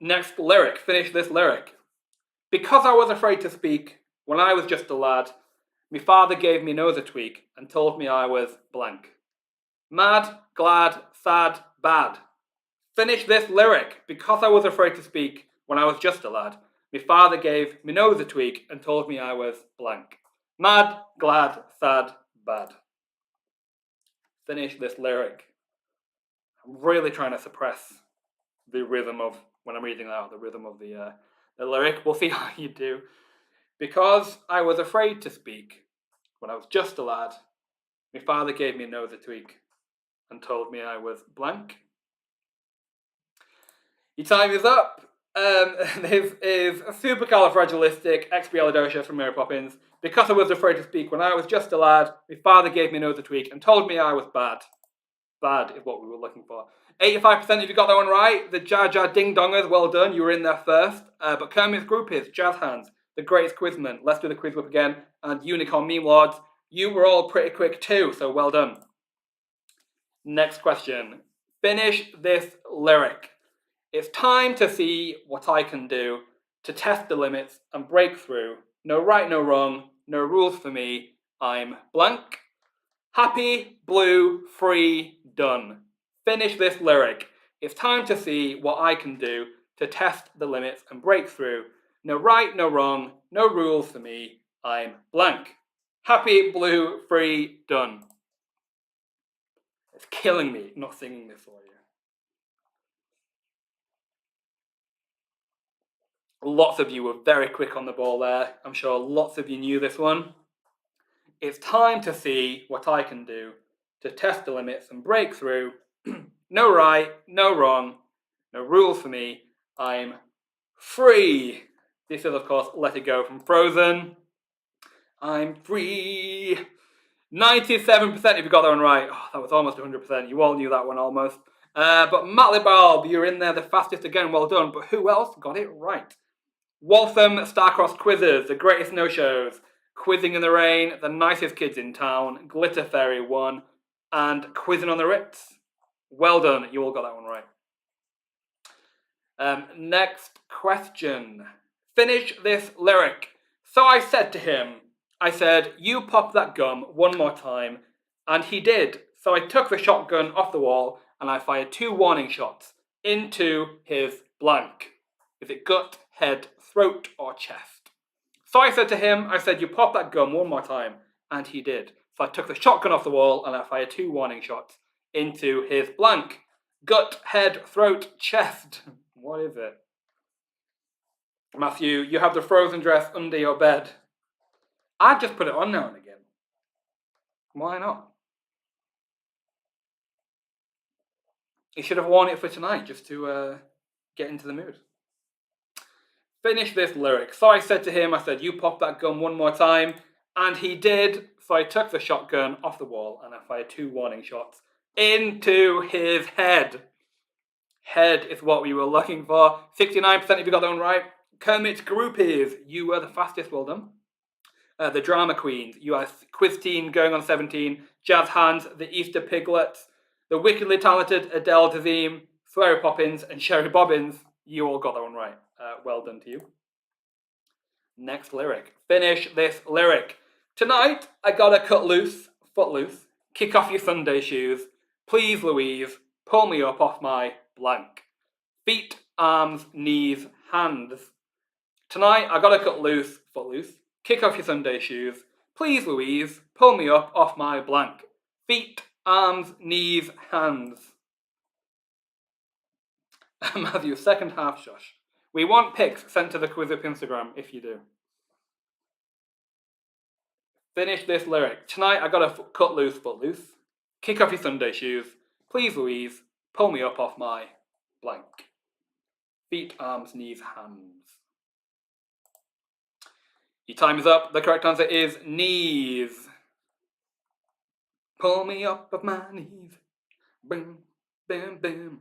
Next lyric. Finish this lyric. Because I was afraid to speak when I was just a lad, my father gave me nose a tweak and told me I was blank. Mad, glad, sad, bad. Finish this lyric. Because I was afraid to speak when I was just a lad, my father gave me nose a tweak and told me I was blank. Mad, glad, sad, bad. Finish this lyric. I'm really trying to suppress the rhythm of, when I'm reading out, the rhythm of the lyric. We'll see how you do. Because I was afraid to speak when I was just a lad, my father gave me nose a tweak and told me I was blank. Your time is up. This is supercalifragilisticexpialidocious from Mary Poppins. Because I was afraid to speak when I was just a lad, my father gave me nose a tweak and told me I was bad. Bad is what we were looking for. 85% if you got that one right. The Jar Jar Ding Dongers, well done. You were in there first. But Kermit's Groupies, Jazz Hands, The Greatest Quizman, Let's Do the Quiz Whip Again, and Unicorn Meme Lords, you were all pretty quick too, so well done. Next question. Finish this lyric. It's time to see what I can do to test the limits and break through. No right, no wrong, no rules for me. I'm blank. Happy, blue, free, done. Finish this lyric. It's time to see what I can do to test the limits and break through. No right, no wrong, no rules for me. I'm blank. Happy, blue, free, done. It's killing me not singing this for you. Lots of you were very quick on the ball there. I'm sure lots of you knew this one. It's time to see what I can do to test the limits and break through. No right, no wrong, no rules for me. I'm free. This is, of course, Let It Go from Frozen. I'm free. 97% if you got that one right. Oh, that was almost 100%. You all knew that one almost. But Matt Libalb, you're in there the fastest again. Well done. But who else got it right? Waltham Starcross Quizzes, The Greatest No-Shows, Quizzing in the Rain, The Nicest Kids in Town, Glitter Fairy 1, and Quizzing on the Ritz. Well done. You all got that one right. Next question. Finish this lyric. So I said to him, I said, you pop that gum one more time. And he did. So I took the shotgun off the wall and I fired 2 warning shots into his blank. Is it gut, head, throat, or chest? So I said to him, I said, you pop that gum one more time. And he did. So I took the shotgun off the wall and I fired 2 warning shots into his blank. Gut, head, throat, chest. What is it? Matthew, you have the Frozen dress under your bed. I'd just put it on now and again. Why not? You should have worn it for tonight just to get into the mood. Finish this lyric. So I said to him, I said, you pop that gun one more time. And he did. So I took the shotgun off the wall and I fired 2 warning shots into his head. Head is what we were looking for. 69% if you got that one right. Kermit's Groupies, you were the fastest, well done. The Drama Queens, you are Quiz Teen going on 17. Jazz Hands, The Easter Piglets, The Wickedly Talented Adele Dazeem, Flurry Poppins, and Sherry Bobbins. You all got that one right. Well done to you. Next lyric. Finish this lyric. Tonight, I gotta cut loose, foot loose, kick off your Sunday shoes. Please, Louise, pull me up off my blank. Feet, arms, knees, hands. Tonight, I gotta cut loose, foot loose, kick off your Sunday shoes. Please, Louise, pull me up off my blank. Feet, arms, knees, hands. Matthew, second half, shush. We want pics sent to the QuizWhip Instagram if you do. Finish this lyric. Tonight I got a cut loose, foot loose. Kick off your Sunday shoes. Please, Louise, pull me up off my blank. Feet, arms, knees, hands. Your time is up. The correct answer is knees. Pull me up off my knees. Boom, boom, boom.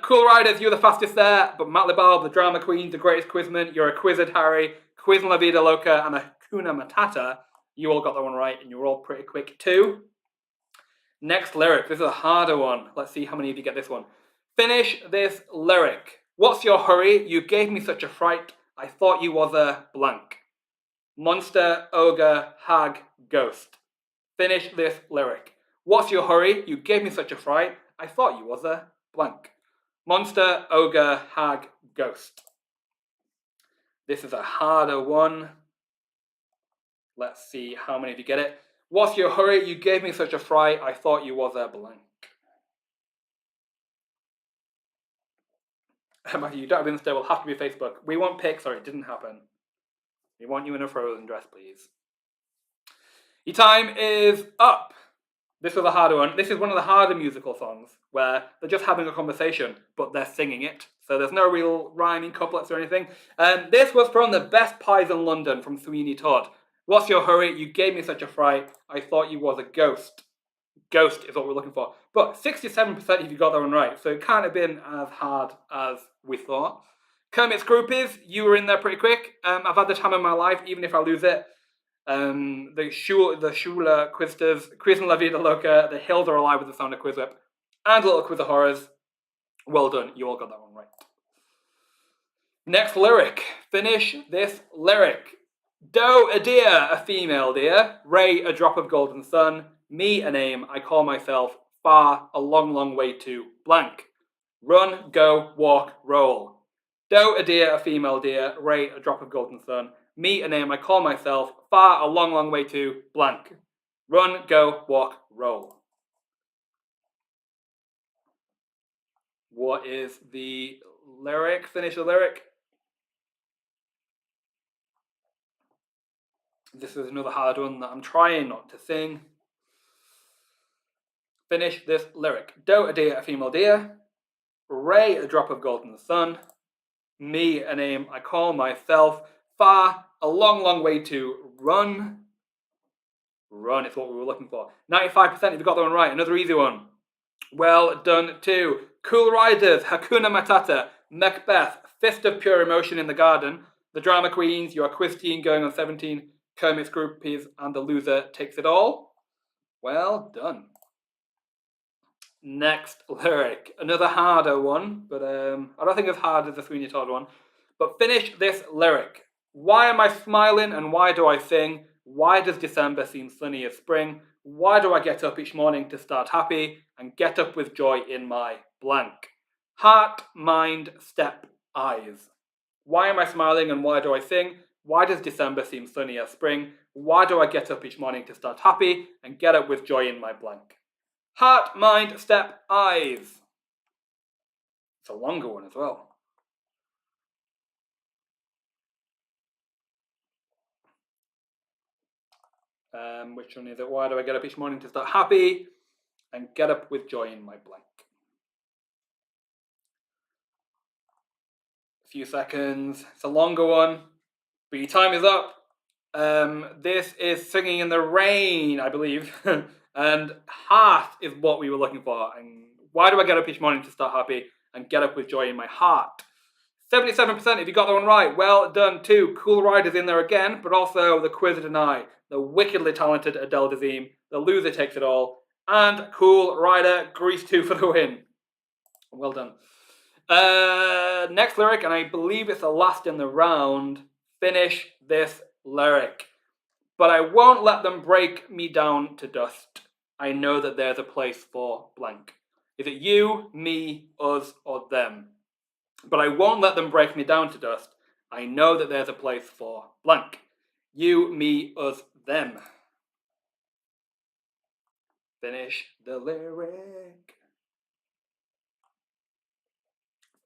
Cool Riders, you're the fastest there, but Matt LeBarb, the drama queen, the greatest quizman, you're a quizzed Harry, Quiz La Vida Loca, and a Hakuna Matata. You all got that one right, and you're all pretty quick too. Next lyric. This is a harder one. Let's see how many of you get this one. Finish this lyric. What's your hurry? You gave me such a fright. I thought you was a blank. Monster, ogre, hag, ghost. Finish this lyric. What's your hurry? You gave me such a fright. I thought you was a blank. Monster, ogre, hag, ghost. This is a harder one. Let's see how many of you get it. What's your hurry? You gave me such a fright. I thought you was a blank. Matthew, you don't have Insta. Will have to be Facebook. We want pics. Sorry, it didn't happen. We want you in a Frozen dress, please. Your time is up. This was a harder one. This is one of the harder musical songs where they're just having a conversation, but they're singing it. So there's no real rhyming couplets or anything. This was from The Best Pies in London from Sweeney Todd. What's your hurry? You gave me such a fright. I thought you was a ghost. Ghost is what we're looking for. But 67% if you got that one right. So it can't have been as hard as we thought. Kermit's Groupies, you were in there pretty quick. I've had the time of my life, even if I lose it. The Shula Quizsters, Quiz La Vida Loca, The Hills Are Alive with the Sound of QuizWhip, and Little Quiz of Horrors. Well done, you all got that one right. Next lyric. Finish this lyric. Doe, a deer, a female deer. Ray, a drop of golden sun. Me, a name, I call myself. Far, a long, long way to blank. Run, go, walk, roll. Doe, a deer, a female deer. Ray, a drop of golden sun. Me, a name, I call myself. Far, a long, long way to blank. Run, go, walk, roll. What is the lyric? Finish the lyric. This is another hard one that I'm trying not to sing. Finish this lyric. Doe, a deer, a female deer. Ray, a drop of golden sun. Me, a name, I call myself. Far, a long, long way to run. Run is what we were looking for. 95% if you got that one right. Another easy one. Well done too. Cool Riders, Hakuna Matata, Macbeth, Fist of Pure Emotion in the Garden, The Drama Queens, Your Quiz Team going on 17, Kermit's Groupies, and The Loser Takes It All. Well done. Next lyric. Another harder one, but I don't think as hard as the Sweeney Todd one. But finish this lyric. Why am I smiling and why do I sing? Why does December seem sunny as spring? Why do I get up each morning to start happy and get up with joy in my blank? Heart, mind, step, eyes. Why am I smiling and why do I sing? Why does December seem sunny as spring? Why do I get up each morning to start happy and get up with joy in my blank? Heart, mind, step, eyes. It's a longer one as well. Which one is it? Why do I get up each morning to start happy and get up with joy in my blank? A few seconds. It's a longer one, but your time is up. This is Singing in the Rain, I believe. And heart is what we were looking for. And why do I get up each morning to start happy and get up with joy in my heart? 77% if you got that one right. Well done too. Cool Riders in there again, but also the Quiz Deny, the wickedly talented Adele Dazeem, the Loser Takes It All, and Cool Rider Grease 2 for the win. Well done. Next lyric, and I believe it's the last in the round. Finish this lyric. But I won't let them break me down to dust. I know that there's a place for blank. Is it you, me, us, or them? But I won't let them break me down to dust. I know that there's a place for blank. You, me, us, them. Finish the lyric.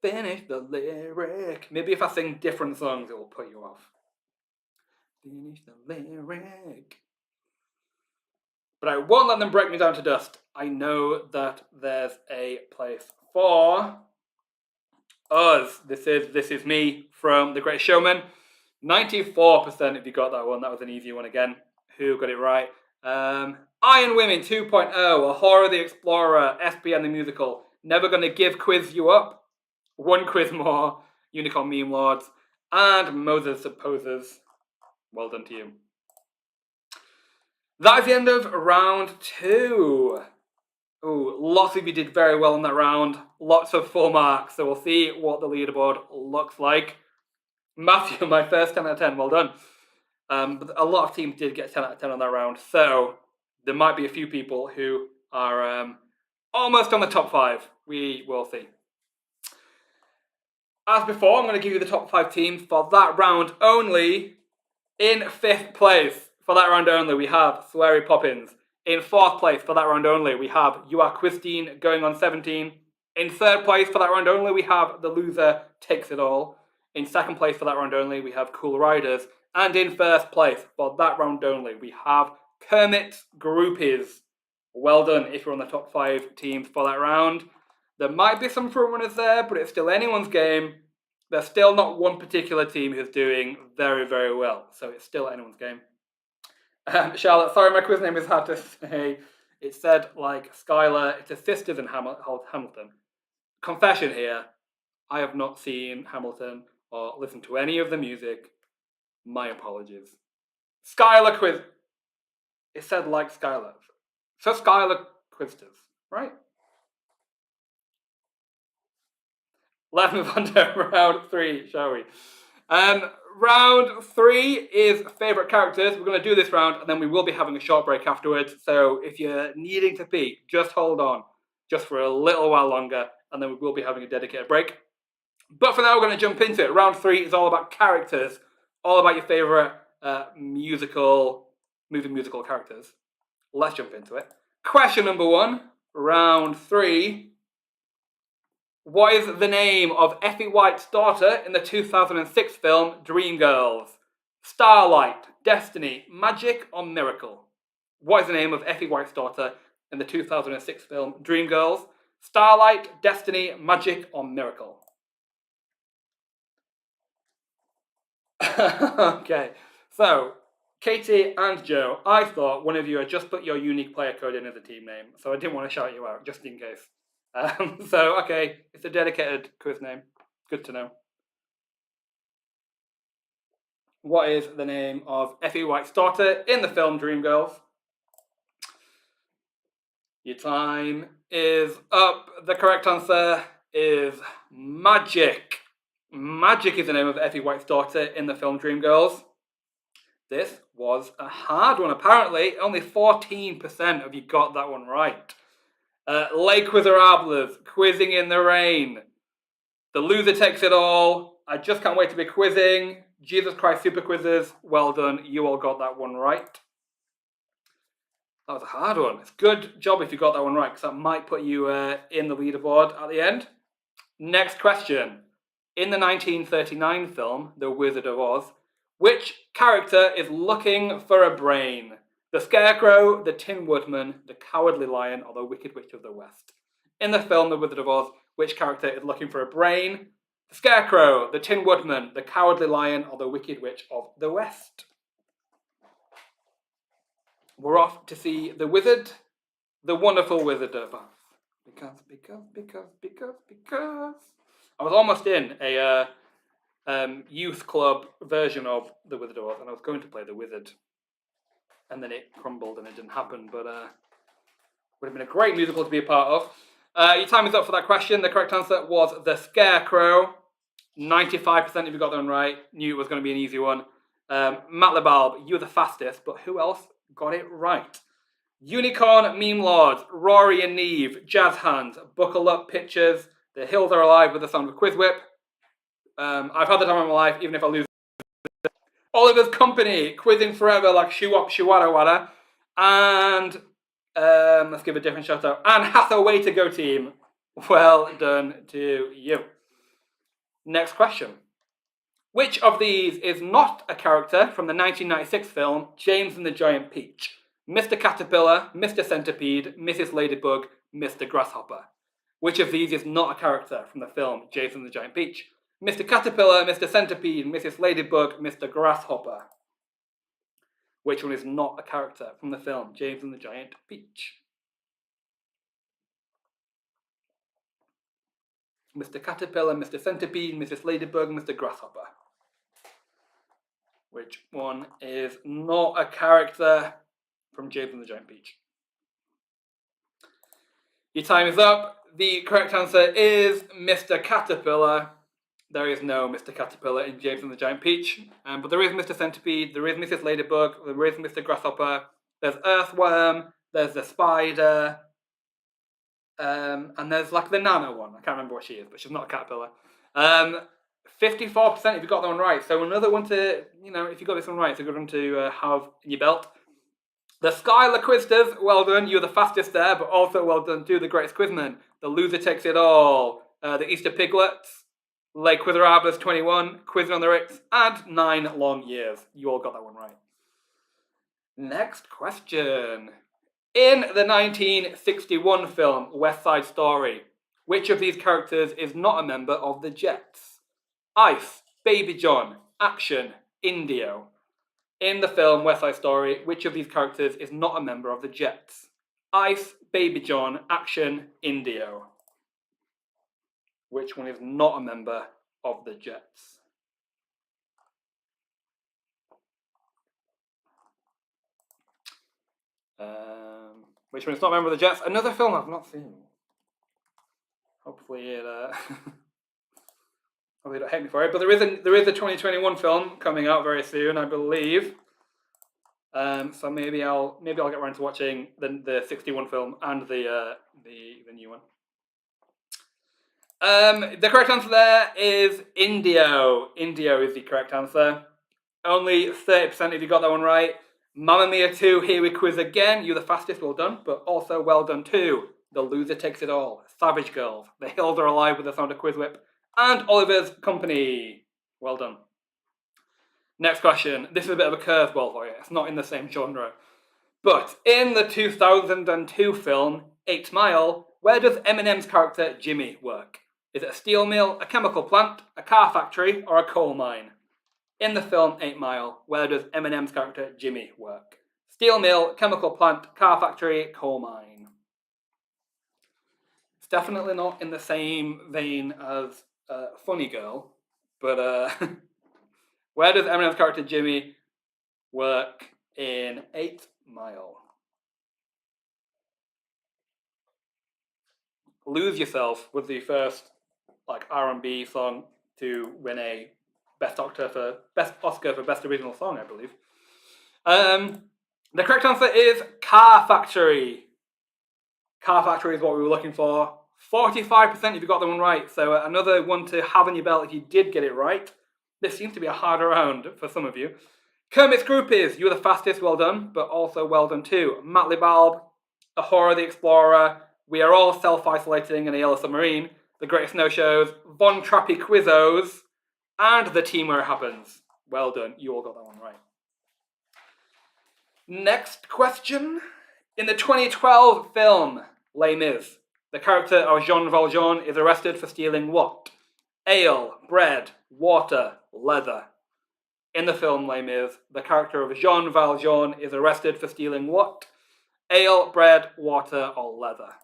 Finish the lyric. Maybe if I sing different songs, it will put you off. Finish the lyric. But I won't let them break me down to dust. I know that there's a place for us. This is me from The Great Showman. 94% if you got that one. That was an easy one again. Who got it right? Iron Women 2.0, Ahura the Explorer, SPN the Musical, Never Gonna Give Quiz You Up, One Quiz More, Unicorn Meme Lords, and Moses Supposes. Well done to you. That is the end of round 2. Ooh, lots of you did very well in that round. Lots of full marks. So we'll see what the leaderboard looks like. Matthew, my first 10 out of 10. Well done. But a lot of teams did get 10 out of 10 on that round. So there might be a few people who are almost on the top 5. We will see. As before, I'm going to give you the top 5 teams for that round only. In 5th place for that round only, we have Sweary Poppins. In 4th place for that round only, we have You Are Christine going on 17. In 3rd place for that round only, we have The Loser Takes It All. In 2nd place for that round only, we have Cool Riders. And in 1st place for that round only, we have Kermit's Groupies. Well done if you're on the top 5 teams for that round. There might be some front runners there, but it's still anyone's game. There's still not one particular team who's doing very, very well. So it's still anyone's game. Charlotte, sorry, my quiz name is hard to say. It said like Skylar. It's a sisters in Hamilton. Confession here. I have not seen Hamilton or listened to any of the music. My apologies. Skylar quiz. It said like Skylar. So Skylar Quizsters, right? Let's move on to round 3, shall we? Round 3 is favourite characters. We're going to do this round and then we will be having a short break afterwards. So if you're needing to pee, just hold on just for a little while longer and then we will be having a dedicated break. But for now, we're going to jump into it. Round 3 is all about characters, all about your favourite movie musical characters. Let's jump into it. Question number 1, round 3. What is the name of Effie White's daughter in the 2006 film Dreamgirls? Starlight, Destiny, Magic, or Miracle? What is the name of Effie White's daughter in the 2006 film Dreamgirls? Starlight, Destiny, Magic, or Miracle? Okay, so Katie and Joe, I thought one of you had just put your unique player code in as a team name, so I didn't want to shout you out, just in case. Okay, it's a dedicated quiz name. Good to know. What is the name of Effie White's daughter in the film Dreamgirls? Your time is up. The correct answer is Magic. Magic is the name of Effie White's daughter in the film Dreamgirls. This was a hard one. Apparently, only 14% of you got that one right. Les Quizerables, Quizzing in the Rain, The Loser Takes It All, I Just Can't Wait to Be Quizzing, Jesus Christ Super Quizzes, well done, you all got that one right. That was a hard one. It's a good job if you got that one right, because that might put you in the leaderboard at the end. Next question. In the 1939 film, The Wizard of Oz, which character is looking for a brain? The Scarecrow, the Tin Woodman, the Cowardly Lion, or the Wicked Witch of the West? In the film The Wizard of Oz, which character is looking for a brain? The Scarecrow, the Tin Woodman, the Cowardly Lion, or the Wicked Witch of the West? We're off to see the wizard, the wonderful Wizard of Oz. Because. I was almost in a youth club version of The Wizard of Oz, and I was going to play the wizard. And then it crumbled and it didn't happen, but would have been a great musical to be a part of. Your time is up for that question. The correct answer was The Scarecrow. 95% of you got that one right. Knew it was going to be an easy one. Matt LeBalb, you were the fastest, but who else got it right? Unicorn, Meme Lords, Rory and Neve, Jazz Hands, Buckle Up Pictures, The Hills Are Alive with the sound of QuizWhip. I've had the time of my life, even if I lose. Oliver's Company, Quizzing Forever like Shoo-Wop Shoo-Wada Wada. And let's give a different shout out. And Hathaway to Go Team. Well done to you. Next question. Which of these is not a character from the 1996 film James and the Giant Peach? Mr. Caterpillar, Mr. Centipede, Mrs. Ladybug, Mr. Grasshopper. Which of these is not a character from the film James and the Giant Peach? Mr. Caterpillar, Mr. Centipede, Mrs. Ladybug, Mr. Grasshopper. Which one is not a character from the film James and the Giant Peach? Mr. Caterpillar, Mr. Centipede, Mrs. Ladybug, Mr. Grasshopper. Which one is not a character from James and the Giant Peach? Your time is up. The correct answer is Mr. Caterpillar. There is no Mr. Caterpillar in James and the Giant Peach, but there is Mr. Centipede, there is Mrs. Ladybug, there is Mr. Grasshopper, there's Earthworm, there's the spider, and there's like the nano one. I can't remember what she is, but she's not a caterpillar. 54% if you got that one right. So another one to, if you got this one right, it's a good one to have in your belt. The Skylar Quizsters, well done. You were the fastest there, but also well done to the greatest quizman. The loser takes it all. The Easter Piglets, Lake Quizarabas 21, Quiz on the Ritz, and 9 long years. You all got that one right. Next question. In the 1961 film West Side Story, which of these characters is not a member of the Jets? Ice, Baby John, Action, Indio. In the film West Side Story, which of these characters is not a member of the Jets? Ice, Baby John, Action, Indio. Which one is not a member of the Jets? Which one is not a member of the Jets? Another film I've not seen. Hopefully it hopefully don't hate me for it. But there is a 2021 film coming out very soon, I believe. So maybe I'll get around to watching the 61 film and the new one. The correct answer there is Indio. Indio is the correct answer. Only 30% if you got that one right. Mamma Mia 2, here we quiz again. You're the fastest, well done. But also well done too. The loser takes it all. Savage Girls. The Hills Are Alive with the sound of QuizWhip. And Oliver's Company. Well done. Next question. This is a bit of a curveball for you. It's not in the same genre. But in the 2002 film 8 Mile, where does Eminem's character Jimmy work? Is it a steel mill, a chemical plant, a car factory, or a coal mine? In the film 8 Mile, where does Eminem's character Jimmy work? Steel mill, chemical plant, car factory, coal mine. It's definitely not in the same vein as Funny Girl, but where does Eminem's character Jimmy work in 8 Mile? Lose Yourself was the first R&B song to win a Best Oscar for Best Original Song, I believe. The correct answer is Car Factory. Car Factory is what we were looking for. 45% if you got that one right. So another one to have on your belt if you did get it right. This seems to be a harder round for some of you. Kermit's Groupies, you were the fastest, well done, but also well done too. Matt Bulb, Ahura the Explorer, We Are All Self-Isolating in a Yellow Submarine, The Greatest No-Shows, Von Trappy Quizzos, and The Team Where It Happens. Well done, you all got that one right. Next question. In the 2012 film Les Mis, the character of Jean Valjean is arrested for stealing what? Ale, bread, water, leather. In the film Les Mis, the character of Jean Valjean is arrested for stealing what? Ale, bread, water, or leather.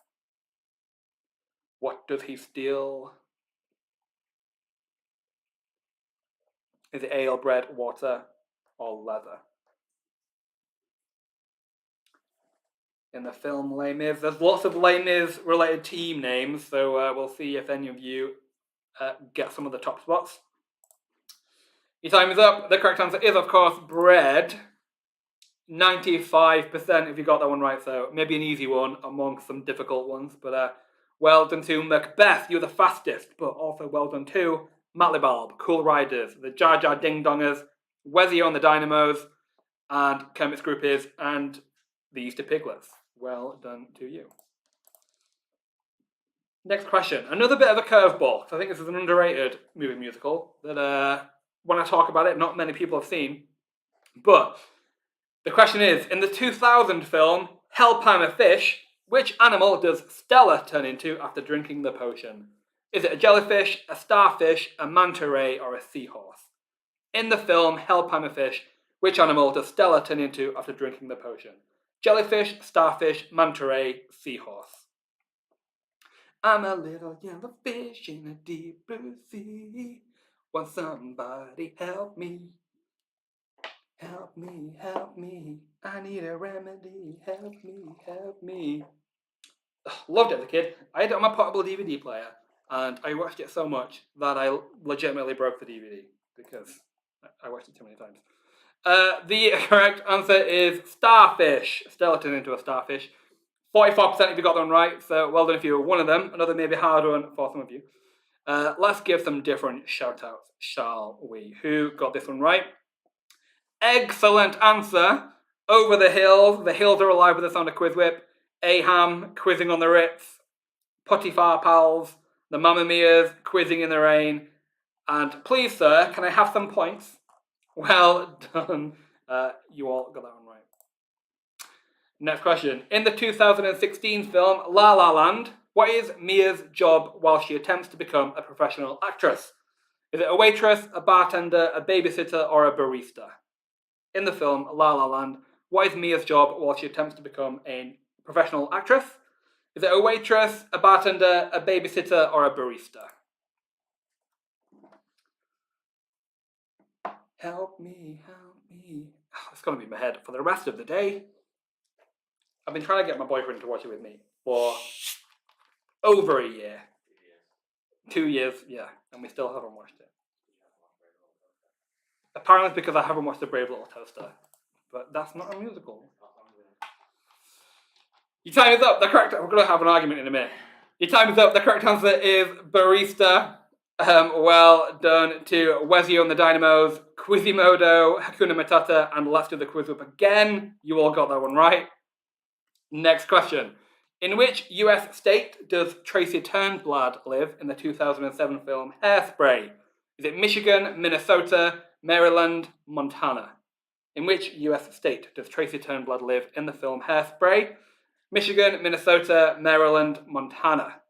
What does he steal? Is it ale, bread, water, or leather? In the film Les Mis, there's lots of Les Mis related team names, so we'll see if any of you get some of the top spots. Your time is up. The correct answer is, of course, bread. 95% if you got that one right, so maybe an easy one amongst some difficult ones, but well done to Macbeth, you're the fastest, but also well done to Matt Bulb, Cool Riders, the Jar Jar Ding Dongers, Wezzy on the Dynamos, and Kermit's Groupies, and the Easter Piglets. Well done to you. Next question. Another bit of a curveball. I think this is an underrated movie musical that when I talk about it, not many people have seen. But the question is, in the 2000 film Help I'm a Fish, which animal does Stella turn into after drinking the potion? Is it a jellyfish, a starfish, a manta ray, or a seahorse? In the film Help I'm a Fish, which animal does Stella turn into after drinking the potion? Jellyfish, starfish, manta ray, seahorse. I'm a little yellow fish in a deep blue sea. Want somebody help me? Help me, help me. I need a remedy. Help me, help me. Ugh, loved it as a kid. I had it on my portable DVD player, and I watched it so much that I legitimately broke the DVD because I watched it too many times. The correct answer is starfish. Stella turned into a starfish. 44% if you got them right, so well done if you were one of them. Another maybe hard one for some of you. Let's give some different shout-outs, shall we? Who got this one right? Excellent answer. Over the hills are alive with the sound of QuizWhip, Aham, quizzing on the Ritz, Potiphar Pals, the Mamma Mia's, quizzing in the rain, and please, sir, can I have some points? Well done. You all got that one right. Next question. In the 2016 film La La Land, what is Mia's job while she attempts to become a professional actress? Is it a waitress, a bartender, a babysitter, or a barista? In the film La La Land, what is Mia's job while she attempts to become a professional actress? Is it a waitress, a bartender, a babysitter, or a barista? Help me, help me. It's going to be in my head for the rest of the day. I've been trying to get my boyfriend to watch it with me for over a year. 2 years, yeah, and we still haven't watched it. Apparently it's because I haven't watched The Brave Little Toaster. But that's not a musical. Your time is up. The correct... We're going to have an argument in a minute. Your time is up. The correct answer is barista. Well done to Wezio and the Dynamos, Quizimodo, Hakuna Matata, and let's do the quiz whip again. You all got that one right. Next question. In which US state does Tracy Turnblad live in the 2007 film Hairspray? Is it Michigan, Minnesota, Maryland, Montana? In which US state does Tracy Turnblad live in the film Hairspray? Michigan, Minnesota, Maryland, Montana.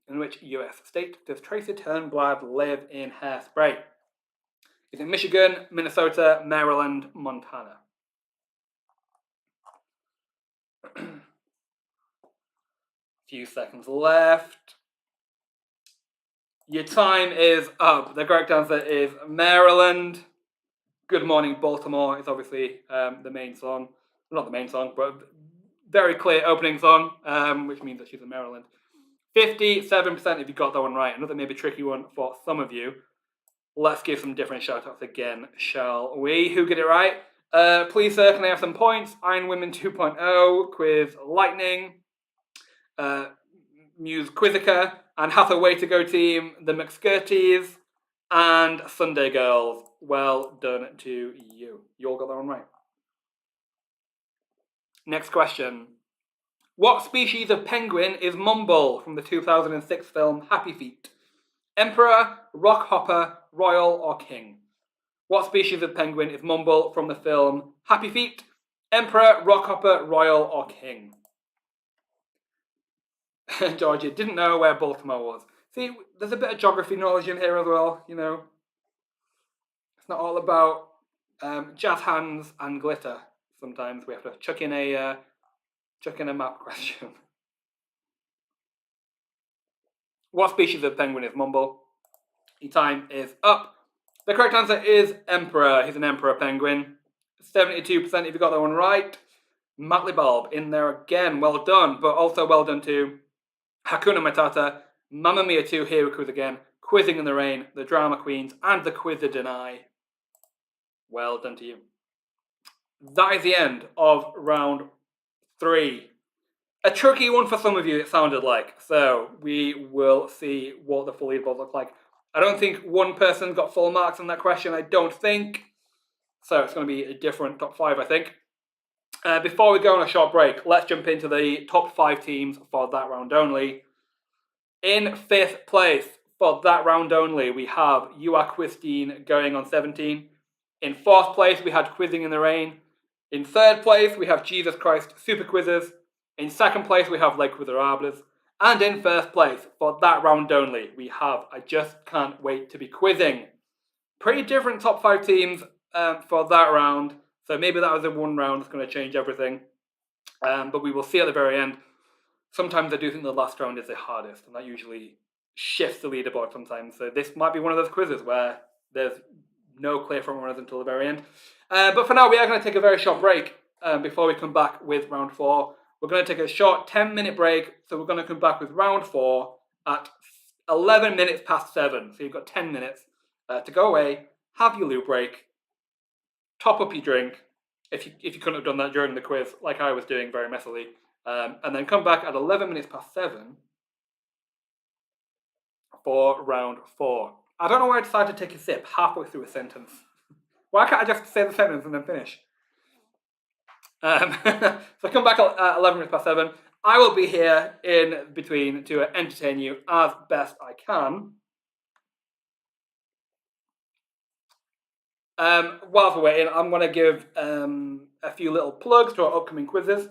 In which US state does Tracy Turnblad live in Hairspray? Is it Michigan, Minnesota, Maryland, Montana? Few seconds left. Your time is up. The correct answer is Maryland. Good Morning Baltimore is obviously the main song. Not the main song, but very clear opening song, which means that she's in Maryland. 57% if you got that one right. Another maybe tricky one for some of you. Let's give some different shout-outs again, shall we? Who get it right? Please, sir, can I have some points? Iron Women 2.0, Quiz Lightning, Muse Quizzica, and Hathaway to Go Team, the McSkirties, and Sunday Girls. Well done to you. You all got that one right. Next question. What species of penguin is Mumble from the 2006 film Happy Feet? Emperor, Rockhopper, Royal, or King? What species of penguin is Mumble from the film Happy Feet? Emperor, Rockhopper, Royal, or King? Georgia didn't know where Baltimore was. See, there's a bit of geography knowledge in here as well, you know. It's not all about jazz hands and glitter. Sometimes we have to chuck in a map question. What species of penguin is Mumble? Your time is up. The correct answer is Emperor. He's an emperor penguin. 72% if you got that one right. Matley Bulb in there again. Well done. But also well done to Hakuna Matata, Mamma Mia 2, Here We Quiz Again, Quizzing in the Rain, The Drama Queens, and The Quizzer Deny. Well done to you. That is the end of round 3. A tricky one for some of you, it sounded like. So we will see what the full leaderboard look like. I don't think one person got full marks on that question. I don't think. So it's going to be a different top 5, I think. Before we go on a short break, let's jump into the top 5 teams for that round only. In 5th place for that round only, we have You Are Christine going on 17. In 4th place, we had Quizzing in the Rain. In 3rd place, we have Jesus Christ Super Quizzes. In 2nd place, we have Les Quizzerables. And in 1st place, for that round only, we have I Just Can't Wait to Be Quizzing. Pretty different top 5 teams for that round. So maybe that was a one round that's going to change everything. But we will see at the very end. Sometimes I do think the last round is the hardest, and that usually shifts the leaderboard sometimes. So this might be one of those quizzes where there's no clear front runners until the very end. But for now, we are going to take a very short break before we come back with round 4. We're going to take a short 10-minute break. So we're going to come back with round 4 at 11 minutes past 7. So you've got 10 minutes to go away, have your loo break, top up your drink, if you couldn't have done that during the quiz, like I was doing very messily, and then come back at 11 minutes past 7 for round 4. I don't know why I decided to take a sip halfway through a sentence. Why can't I just say the sentence and then finish? So come back at 11 minutes past 7. I will be here in between to entertain you as best I can. Whilst we're waiting, I'm going to give a few little plugs to our upcoming quizzes.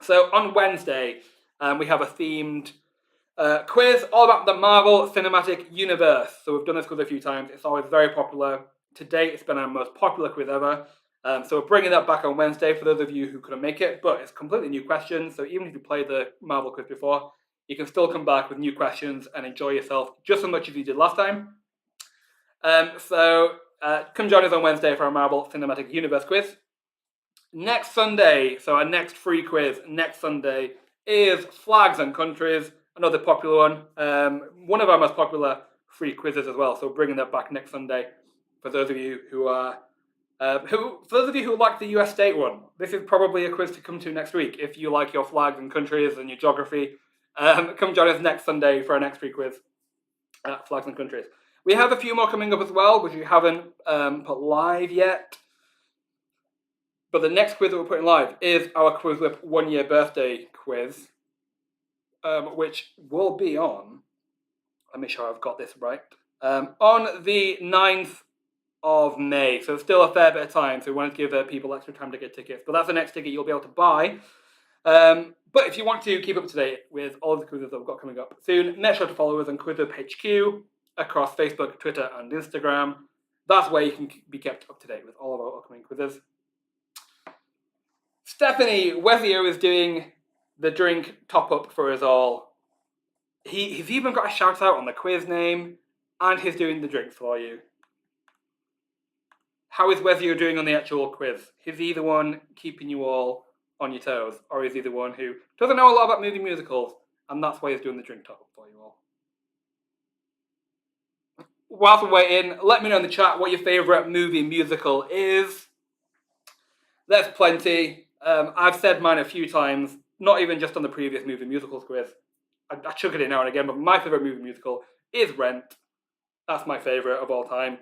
So on Wednesday, we have a themed quiz all about the Marvel Cinematic Universe. So we've done this quiz a few times. It's always very popular. To date, it's been our most popular quiz ever. So we're bringing that back on Wednesday for those of you who couldn't make it, but it's completely new questions. So even if you played the Marvel quiz before, you can still come back with new questions and enjoy yourself just as much as you did last time. Come join us on Wednesday for our Marvel Cinematic Universe quiz. Next Sunday, so our next free quiz next Sunday is Flags and Countries, another popular one. One of our most popular free quizzes as well. So we're bringing that back next Sunday for those of you who are for those of you who like the US state one. This is probably a quiz to come to next week if you like your flags and countries and your geography. Come join us next Sunday for our next free quiz at Flags and Countries. We have a few more coming up as well, which we haven't put live yet. But the next quiz that we're putting live is our QuizWhip 1-year birthday quiz, which will be on, let me make sure I've got this right, on the 9th of May. So it's still a fair bit of time, so we want to give people extra time to get tickets. But that's the next ticket you'll be able to buy. But if you want to keep up to date with all of the quizzes that we've got coming up soon, make sure to follow us on QuizWhip HQ across Facebook, Twitter, and Instagram. That's where you can be kept up to date with all of our upcoming quizzes. Stephanie Wesio is doing the drink top up for us all. He's even got a shout out on the quiz name, and he's doing the drink for you. How is Wesio doing on the actual quiz? Is he the one keeping you all on your toes, or is he the one who doesn't know a lot about movie musicals, and that's why he's doing the drink top up for you all? Whilst we're waiting, let me know in the chat what your favourite movie musical is. There's plenty. I've said mine a few times, not even just on the previous movie musicals quiz. I chuck it in now and again, but my favourite movie musical is Rent. That's my favourite of all time.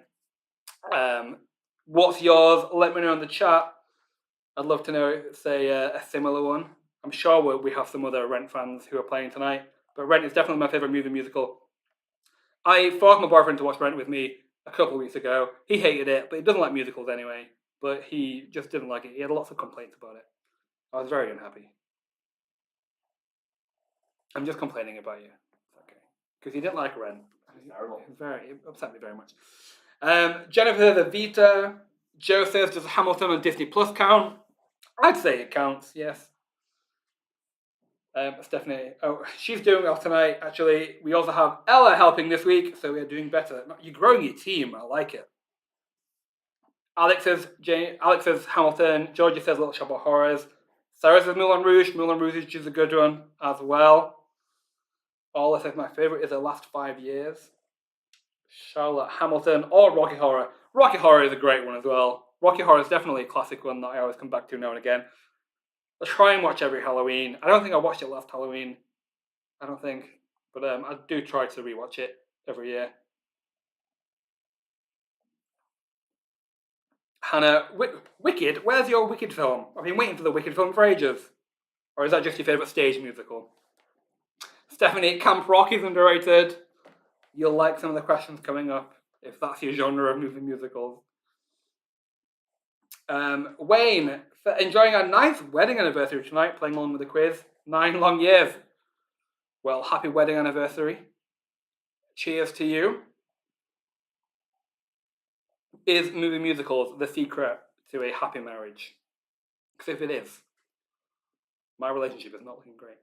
What's yours? Let me know in the chat. I'd love to know, say, a similar one. I'm sure we have some other Rent fans who are playing tonight, but Rent is definitely my favourite movie musical. I forced my boyfriend to watch Rent with me a couple of weeks ago. He hated it, but he doesn't like musicals anyway. But he just didn't like it. He had lots of complaints about it. I was very unhappy. I'm just complaining about you. Okay. Because you didn't like Rent. It upset me very much. Jennifer the Vita. Joe says, does Hamilton on Disney Plus count? I'd say it counts, yes. Stephanie, she's doing well tonight, actually. We also have Ella helping this week, so we're doing better. You're growing your team. I like it. Alex says Hamilton. Georgia says Little Shop of Horrors. Sarah says Moulin Rouge. Moulin Rouge is a good one as well. Ola says my favourite is the last 5 years. Charlotte Hamilton or Rocky Horror. Rocky Horror is a great one as well. Rocky Horror is definitely a classic one that I always come back to now and again. I try and watch every Halloween. I don't think I watched it last Halloween. I don't think. But I do try to rewatch it every year. Hannah, Wicked? Where's your Wicked film? I've been waiting for the Wicked film for ages. Or is that just your favourite stage musical? Stephanie, Camp Rock is underrated. You'll like some of the questions coming up if that's your genre of movie musicals. Wayne, enjoying our ninth wedding anniversary tonight, playing along with the quiz. 9 long years. Well, happy wedding anniversary. Cheers to you. Is movie musicals the secret to a happy marriage? Because if it is, my relationship is not looking great.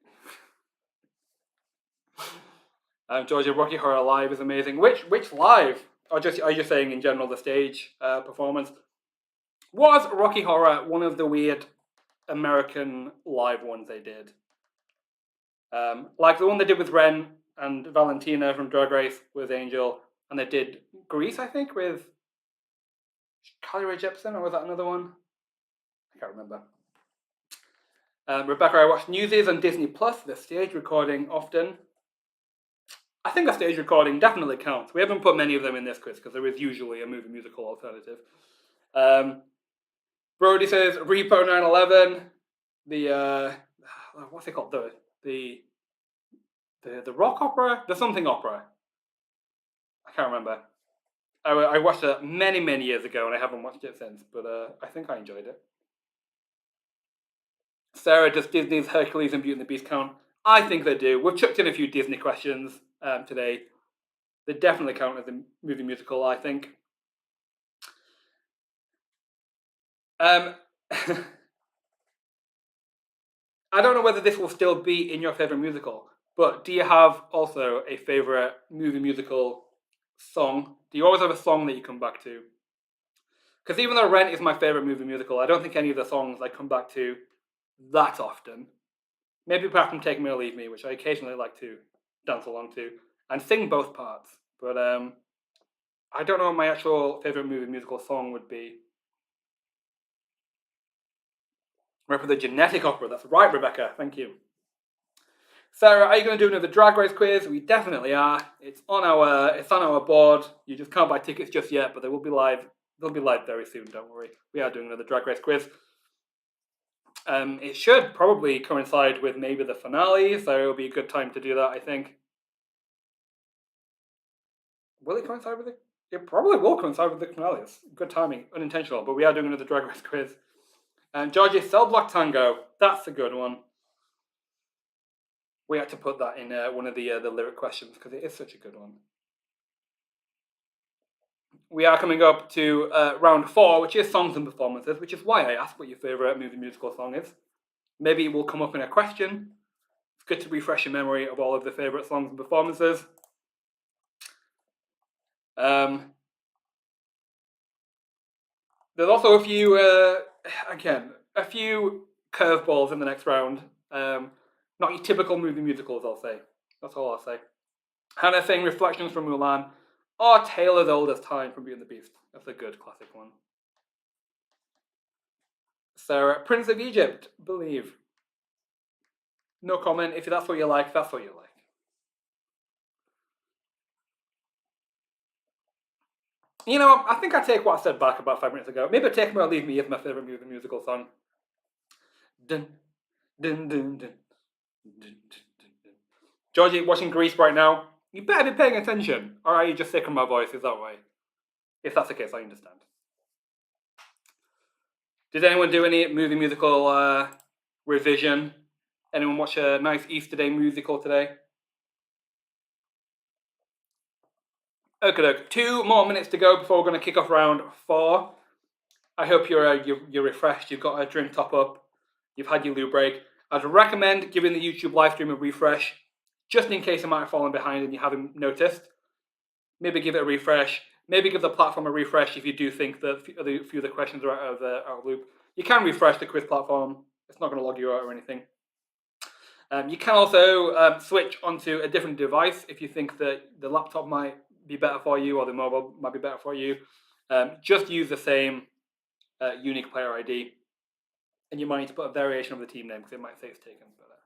Georgia, Rocky Horror Live is amazing. Which live? Or just are you saying in general the stage performance? Was Rocky Horror one of the weird American live ones they did? Like the one they did with Ren and Valentina from Drag Race with Angel, and they did Grease, I think, with Carly Rae Jepsen, or was that another one? I can't remember. Rebecca, I watch Newsies on Disney Plus. The stage recording often. I think a stage recording definitely counts. We haven't put many of them in this quiz because there is usually a movie musical alternative. Brody says Repo 9/11. The what's it called? The rock opera, the something opera. I can't remember. I watched it many years ago and I haven't watched it since, but I think I enjoyed it. Sarah, does Disney's Hercules and Beauty and the Beast count? I think they do. We've chucked in a few Disney questions today. They definitely count as a movie musical, I think. I don't know whether this will still be in your favourite musical, but do you have also a favourite movie musical song? Do you always have a song that you come back to? Because even though Rent is my favourite movie musical, I don't think any of the songs I come back to that often. Maybe apart from Take Me or Leave Me, which I occasionally like to dance along to, and sing both parts. But I don't know what my actual favourite movie musical song would be. We're for the genetic opera. That's right, Rebecca. Thank you. Sarah, are you going to do another Drag Race quiz? We definitely are. It's on our board. You just can't buy tickets just yet, but they will be live. They'll be live very soon. Don't worry. We are doing another Drag Race quiz. It should probably coincide with maybe the finale, so it'll be a good time to do that, I think. Will it coincide with it? It probably will coincide with the finale. It's good timing, unintentional, but we are doing another Drag Race quiz. Georgie, Cell Block Tango. That's a good one. We had to put that in one of the lyric questions because it is such a good one. We are coming up to round 4, which is songs and performances, which is why I asked what your favourite movie musical song is. Maybe it will come up in a question. It's good to refresh your memory of all of the favourite songs and performances. There's also a few, a few curveballs in the next round. Not your typical movie musicals, I'll say. That's all I'll say. Hannah saying Reflections from Mulan, or Tale as Old as Time from Beauty and the Beast. That's a good classic one. Sarah, Prince of Egypt, Believe. No comment. If that's what you like, that's what you like. You know, I think I take what I said back about 5 minutes ago. Maybe Take Me or Leave Me is my favourite movie musical song. Dun, dun, dun, dun. Georgie, watching Grease right now. You better be paying attention, or are you just sick of my voice? Is that way? If that's the case, I understand. Did anyone do any movie musical revision? Anyone watch a nice Easter Day musical today? Okay, 2 more minutes to go before we're going to kick off round 4. I hope you're refreshed. You've got a drink top up. You've had your loo break. I'd recommend giving the YouTube live stream a refresh, just in case you might have fallen behind and you haven't noticed. Maybe give it a refresh. Maybe give the platform a refresh if you do think that a few of the questions are out of loop. You can refresh the quiz platform. It's not going to log you out or anything. You can also switch onto a different device if you think that the laptop might be better for you or the mobile might be better for you. Just use the same unique player ID. And you might need to put a variation of the team name because it might say it's taken. But,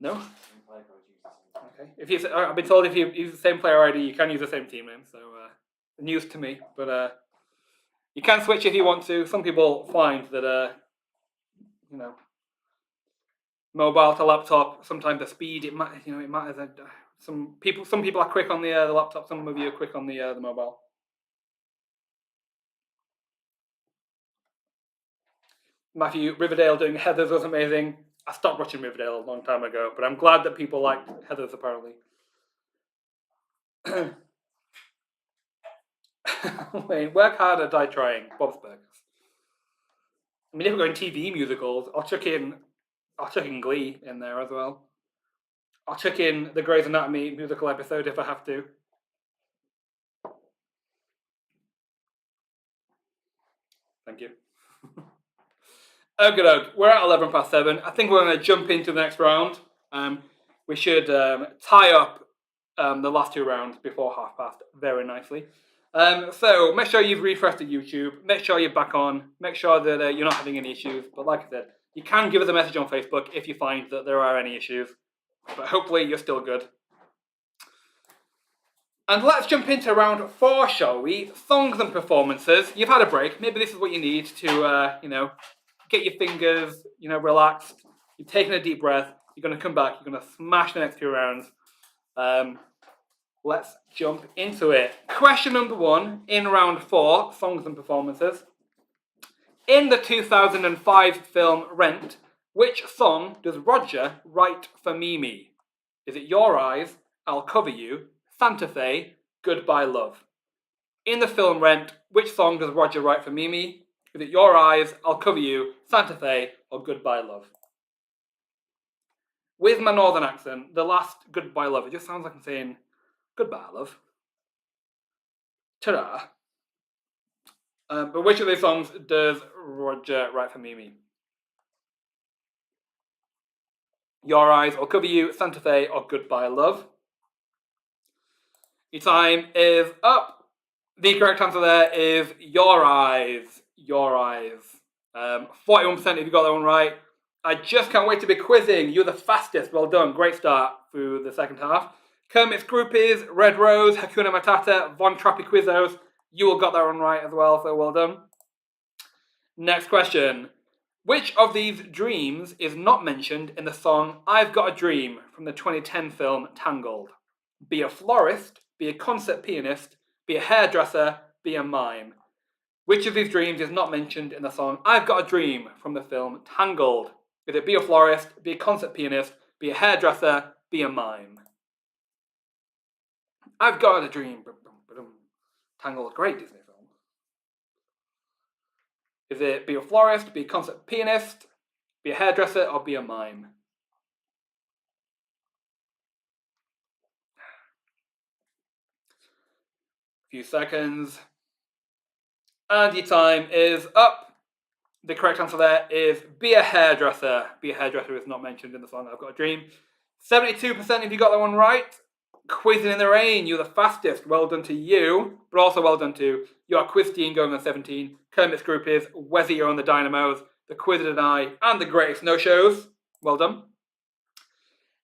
no? Okay. I've been told if you use the same player ID, you can use the same team name. So news to me. But You can switch if you want to. Some people find that, mobile to laptop, sometimes the speed, it matters. Some people are quick on the laptop, some of you are quick on the mobile. Matthew, Riverdale doing Heathers was amazing. I stopped watching Riverdale a long time ago, but I'm glad that people liked Heathers apparently. Wayne, work harder, die trying. Bob's Burgers. I mean, if we're going TV musicals, I'll chuck in Glee in there as well. I'll chuck in the Grey's Anatomy musical episode if I have to. Thank you. Okay, we're at 7:11. I think we're going to jump into the next round. We should tie up the last two rounds before past very nicely. So make sure you've refreshed the YouTube. Make sure you're back on. Make sure that you're not having any issues. But like I said, you can give us a message on Facebook if you find that there are any issues. But hopefully you're still good. And let's jump into round 4, shall we? Songs and performances. You've had a break. Maybe this is what you need to, get your fingers, relaxed. You've taken a deep breath. You're going to come back. You're going to smash the next 2 rounds. Let's jump into it. Question number 1 in round 4, songs and performances. In the 2005 film Rent, which song does Roger write for Mimi? Is it Your Eyes, I'll Cover You, Santa Fe, Goodbye Love? In the film Rent, which song does Roger write for Mimi? Is it Your Eyes, I'll Cover You, Santa Fe, or Goodbye Love? With my northern accent, the last Goodbye Love, it just sounds like I'm saying, goodbye, love. Ta-da. But which of these songs does Roger write for Mimi? Your Eyes, I'll Cover You, Santa Fe, or Goodbye Love? Your time is up. The correct answer there is Your Eyes. Your Eyes. 41% if you got that one right. I just can't wait to be quizzing. You're the fastest. Well done. Great start through the second half. Kermit's Groupies, Red Rose, Hakuna Matata, Von Trappy Quizos. You all got that one right as well, so well done. Next question. Which of these dreams is not mentioned in the song I've Got a Dream from the 2010 film Tangled? Be a florist, be a concert pianist, be a hairdresser, be a mime. Which of these dreams is not mentioned in the song I've Got a Dream from the film Tangled? Is it be a florist, be a concert pianist, be a hairdresser, be a mime? I've Got a Dream. Tangled, great Disney film. Is it be a florist, be a concert pianist, be a hairdresser, or be a mime? Few seconds. And your time is up. The correct answer there is be a hairdresser. Be a hairdresser is not mentioned in the song I've Got a Dream. 72% if you got that one right. Quizzing in the Rain, you're the fastest. Well done to you, but also well done to your quiz team going on 17. Kermit's Groupies, Wezzy, you're on the Dynamos, the Quiz and I, and the Greatest No-Shows. Well done.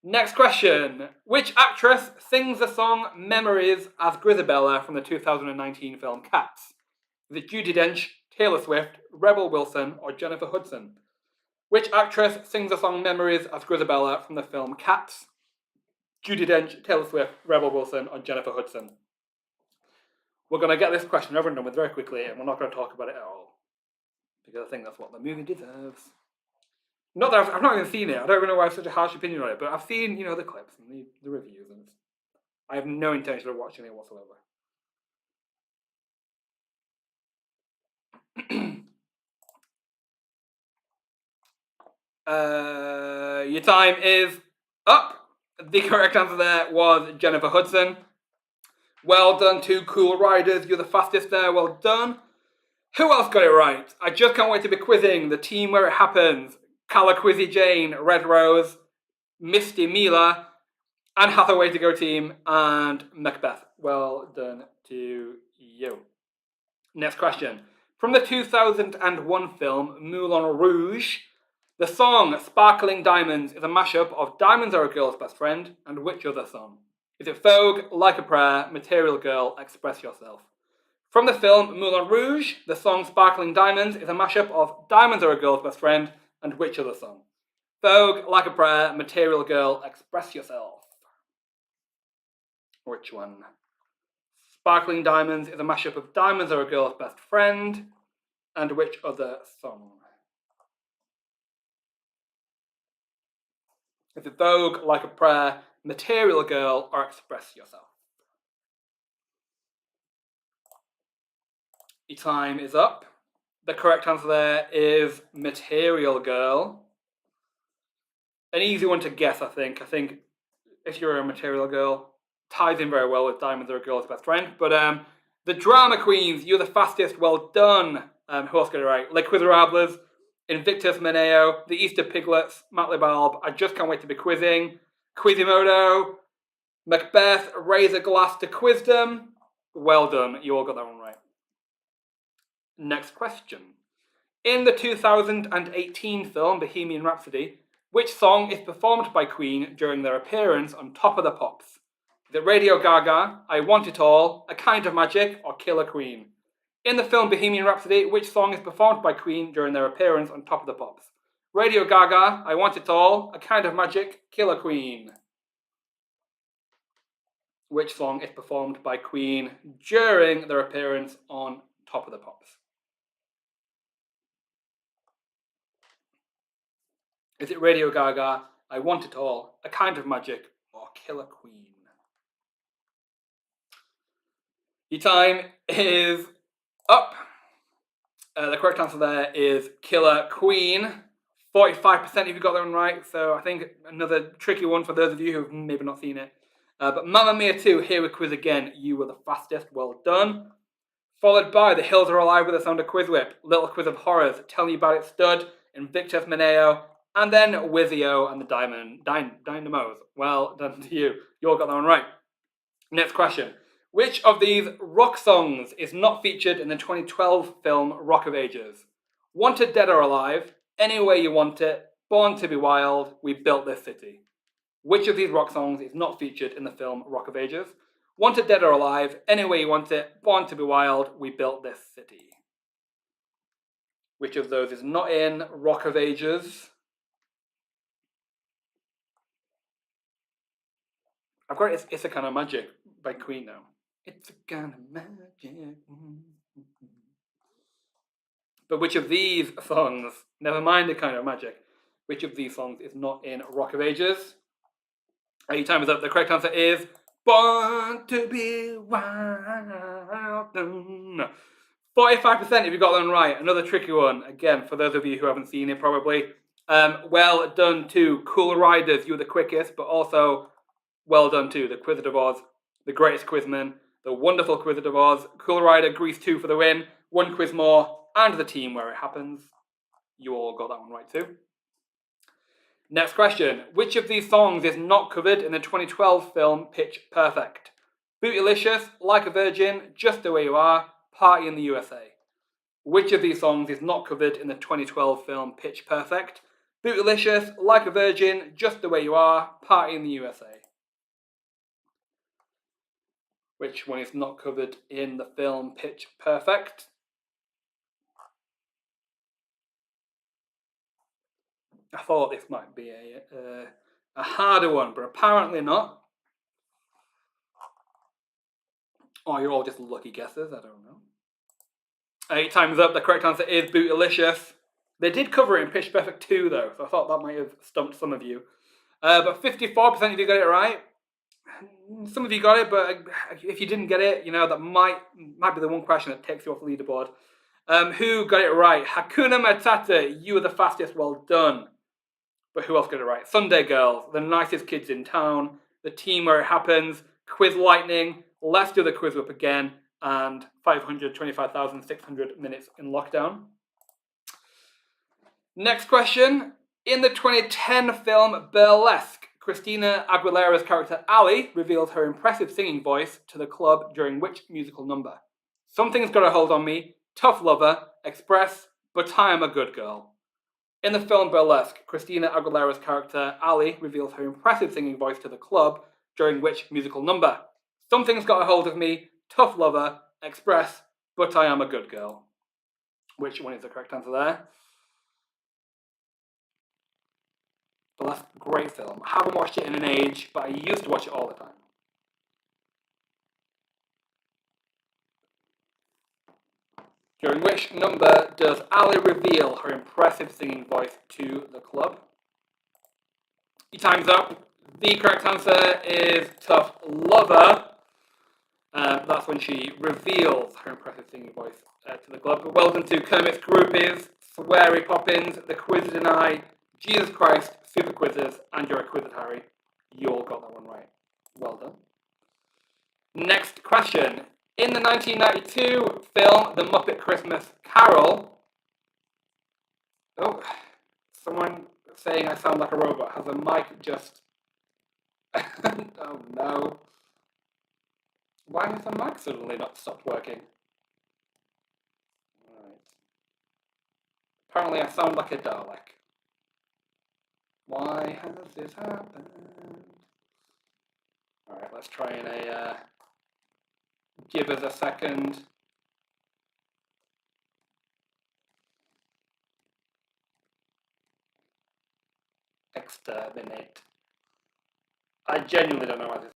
Next question. Which actress sings the song Memories as Grisabella from the 2019 film Cats? Is it Judi Dench, Taylor Swift, Rebel Wilson, or Jennifer Hudson? Which actress sings the song Memories as Grisabella from the film Cats? Judi Dench, Taylor Swift, Rebel Wilson, or Jennifer Hudson? We're going to get this question over and done with very quickly, and we're not going to talk about it at all. Because I think that's what the movie deserves. Not that I've not even seen it. I don't even know why I have such a harsh opinion on it, but I've seen, the clips and the reviews, and I have no intention of watching it whatsoever. Your time is up. The correct answer there was Jennifer Hudson. Well done to Cool Riders. You're the fastest there. Well done. Who else got it right? I just can't wait to be quizzing the team where it happens. Calla Quizzy Jane, Red Rose, Misty Mila, Anne Hathaway to go team, and Macbeth. Well done to you. Next question. From the 2001 film Moulin Rouge, the song Sparkling Diamonds is a mashup of Diamonds Are a Girl's Best Friend and which other song? Is it Vogue, Like a Prayer, Material Girl, Express Yourself? From the film Moulin Rouge, the song Sparkling Diamonds is a mashup of Diamonds Are a Girl's Best Friend and which other song? Vogue, Like a Prayer, Material Girl, Express Yourself. Which one? Sparkling Diamonds is a mashup of Diamonds Are a Girl's Best Friend and which other song? Is it Vogue, Like a Prayer, Material Girl, or Express Yourself? Your time is up. The correct answer there is Material Girl. An easy one to guess, I think. I think if you're a Material Girl, ties in very well with Diamonds Are a Girl's Best Friend. But the Drama Queens, You're the Fastest, Well Done. Who else got it right? Les Quizerables, Invictus Mineo, The Easter Piglets, Matt LeBalb, I Just Can't Wait to Be Quizzing, Quizimodo, Macbeth, Razor Glass to Quizdom. Well done, you all got that one right. Next question. In the 2018 film Bohemian Rhapsody, which song is performed by Queen during their appearance on Top of the Pops? Is it Radio Gaga, I Want It All, A Kind of Magic, or Killer Queen? In the film Bohemian Rhapsody, which song is performed by Queen during their appearance on Top of the Pops? Radio Gaga, I Want It All, A Kind of Magic, Killer Queen. Which song is performed by Queen during their appearance on Top of the Pops? Is it Radio Gaga, I Want It All, A Kind of Magic, or Killer Queen? Your time is up. The correct answer there is Killer Queen. 45% if you got that one right, so I think another tricky one for those of you who've maybe not seen it. But Mamma Mia 2, Here We Quiz Again, You Were the Fastest, Well Done. Followed by The Hills Are Alive with the Sound of QuizWhip, Little Quiz of Horrors, Tell You About It Stud, Invictus Mineo, and then Wizio and the Dynamos. Well done to you. You all got that one right. Next question. Which of these rock songs is not featured in the 2012 film Rock of Ages? Wanted Dead or Alive, Any Way You Want It, Born to Be Wild, We Built This City. Which of these rock songs is not featured in the film Rock of Ages? Wanted Dead or Alive, Any Way You Want It, Born to Be Wild, We Built This City. Which of those is not in Rock of Ages? I've got It's a Kind of Magic by Queen now. It's a kind of magic. But which of these songs, never mind A Kind of Magic, which of these songs is not in Rock of Ages? Your time is up. The correct answer is Born to Be Wild. 45% if you got that one right. Another tricky one. Again, for those of you who haven't seen it probably. Well done to Cool Riders, you were the quickest, but also well done to the Wizard of Oz, the greatest quizman, the wonderful Wizard of Oz, Cool Rider, Grease 2 for the win, one quiz more, and the team where it happens. You all got that one right too. Next question. Which of these songs is not covered in the 2012 film Pitch Perfect? Bootylicious, Like a Virgin, Just the Way You Are, Party in the USA. Which of these songs is not covered in the 2012 film Pitch Perfect? Bootylicious, Like a Virgin, Just the Way You Are, Party in the USA. Which one is not covered in the film Pitch Perfect? I thought this might be a harder one, but apparently not. Or you're all just lucky guesses, I don't know. 8 times up, the correct answer is Bootylicious. They did cover it in Pitch Perfect 2 though, so I thought that might have stumped some of you. But 54% of you got it right. Some of you got it, but if you didn't get it, you know, that might be the one question that takes you off the leaderboard. Who got it right? Hakuna Matata, You Were the Fastest, Well Done. But who else got it right? Sunday Girls, The Nicest Kids in Town, The Team Where It Happens, Quiz Lightning, Let's Do the QuizWhip Again, and 525,600 minutes in lockdown. Next question. In the 2010 film Burlesque, Christina Aguilera's character Ali reveals her impressive singing voice to the club during which musical number? Something's Got a Hold on Me, Tough Lover, Express, But I Am a Good Girl. In the film Burlesque, Christina Aguilera's character Ali reveals her impressive singing voice to the club during which musical number? Something's Got a Hold of Me, Tough Lover, Express, But I Am a Good Girl. Which one is the correct answer there? But that's a great film. I haven't watched it in an age, but I used to watch it all the time. During which number does Ali reveal her impressive singing voice to the club? Your time's up. The correct answer is Tough Lover. That's when she reveals her impressive singing voice to the club. But well done to Kermit's Groupies, Sweary Poppins, The Quiz Deny, Jesus Christ, Super Quizzes, and You're a Quizzed Harry. You all got that one right. Well done. Next question. In the 1992 film The Muppet Christmas Carol, someone saying I sound like a robot. Has the mic just... oh no. Why has the mic suddenly not stopped working? Right. Apparently I sound like a Dalek. Why has this happened? Alright, let's try and give us a second. Exterminate. I genuinely don't know why this.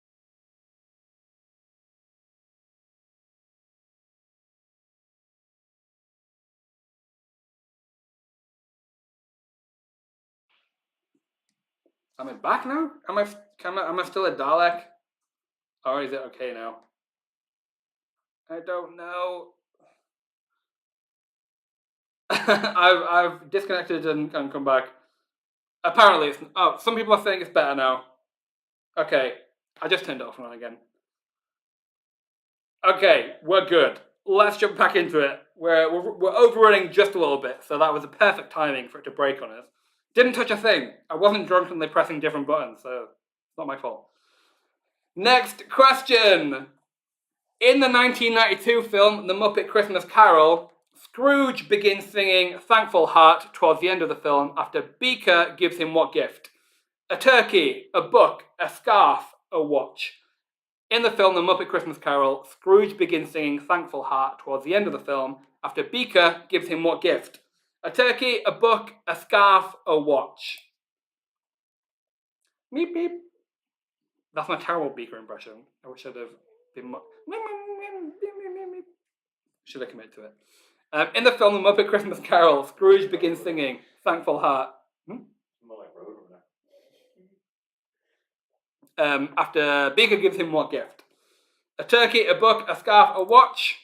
Am I back now? Am I still a Dalek? Or is it okay now? I don't know. I've disconnected and come back. Apparently it's... Oh, some people are saying it's better now. Okay, I just turned it off and on again. Okay, we're good. Let's jump back into it. We're overrunning just a little bit, so that was a perfect timing for it to break on us. Didn't touch a thing. I wasn't drunkenly pressing different buttons, so it's not my fault. Next question. In the 1992 film The Muppet Christmas Carol, Scrooge begins singing Thankful Heart towards the end of the film after Beaker gives him what gift? A turkey, a book, a scarf, a watch. In the film The Muppet Christmas Carol, Scrooge begins singing Thankful Heart towards the end of the film after Beaker gives him what gift? A turkey, a book, a scarf, a watch. Meep beep. That's my terrible Beaker impression. I wish I'd have been more... Should I commit to it? In the film The Muppet Christmas Carol, Scrooge begins singing Thankful Heart. After Beaker gives him what gift? A turkey, a book, a scarf, a watch.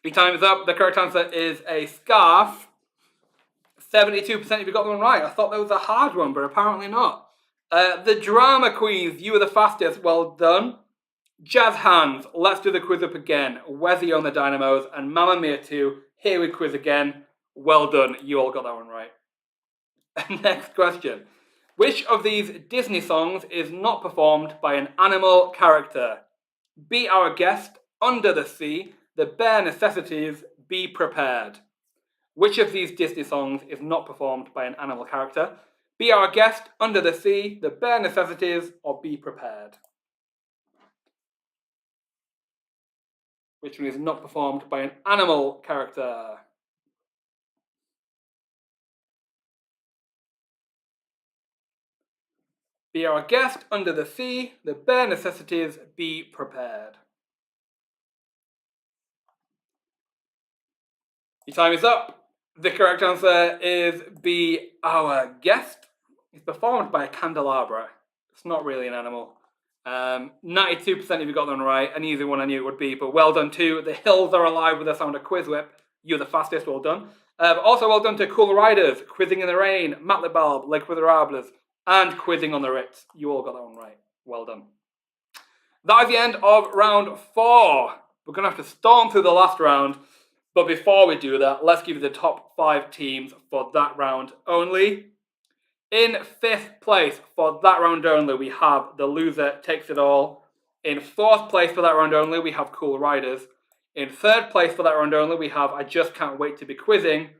Your time is up. The correct answer is a scarf. 72% if you got the one right. I thought that was a hard one, but apparently not. The drama queens, you were the fastest. Well done. Jazz hands, let's do the quiz up again. Wezzy on the Dynamos and Mamma Mia 2. Here we quiz again. Well done. You all got that one right. Next question. Which of these Disney songs is not performed by an animal character? Be Our Guest, Under the Sea, The Bare Necessities, Be Prepared. Which of these Disney songs is not performed by an animal character? Be Our Guest, Under the Sea, The Bare Necessities, or Be Prepared? Which one is not performed by an animal character? Be Our Guest, Under the Sea, The Bare Necessities, Be Prepared. Your time is up. The correct answer is Be Our Guest. It's performed by a candelabra. It's not really an animal. 92% if you got that one right. An easy one I knew it would be, but well done too. The Hills Are Alive with the sound of QuizWhip. You're the fastest, well done. Also well done to Cool Riders, Quizzing in the Rain, Matt LeBalb, Les Quizerables, and Quizzing on the Ritz. You all got that one right. Well done. That is the end of round 4. We're going to have to storm through the last round, but before we do that, let's give you the top 5 teams for that round only. In 5th place for that round only, we have The Loser Takes It All. In 4th place for that round only, we have Cool Riders. In 3rd place for that round only, we have I Just Can't Wait to Be Quizzing.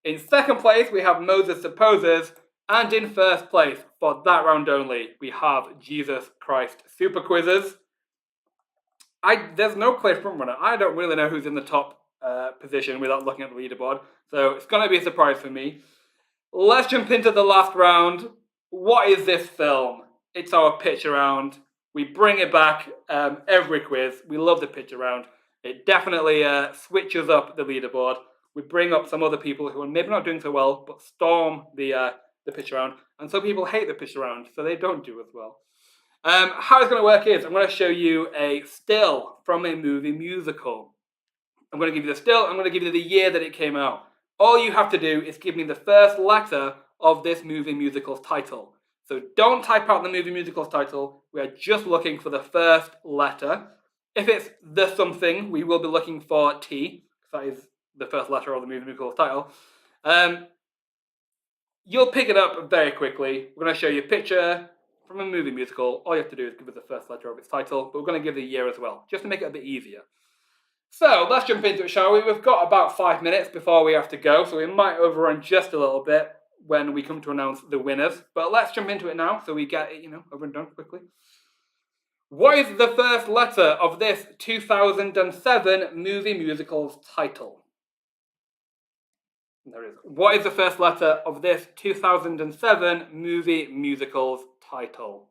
In 2nd place, we have Moses Supposes. And in 1st place for that round only, we have Jesus Christ Super Quizzes. There's no clear frontrunner. I don't really know who's in the top position without looking at the leaderboard. So it's going to be a surprise for me. Let's jump into the last round. What is this film? It's our pitch around. We bring it back every quiz. We love the pitch around. It definitely switches up the leaderboard. We bring up some other people who are maybe not doing so well, but storm the pitch around. And some people hate the pitch around, so they don't do as well. How it's going to work is I'm going to show you a still from a movie musical. I'm going to give you the still. I'm going to give you the year that it came out. All you have to do is give me the first letter of this movie musical's title. So don't type out the movie musical's title. We are just looking for the first letter. If it's the something, we will be looking for T, because that is the first letter of the movie musical's title. You'll pick it up very quickly. We're going to show you a picture from a movie musical. All you have to do is give us the first letter of its title, but we're going to give the year as well, just to make it a bit easier. So let's jump into it, shall we? We've got about 5 minutes before we have to go, so we might overrun just a little bit when we come to announce the winners. But let's jump into it now, so we get it, over and done quickly. What is the first letter of this 2007 movie musical's title? There it is. What is the first letter of this 2007 movie musical's title?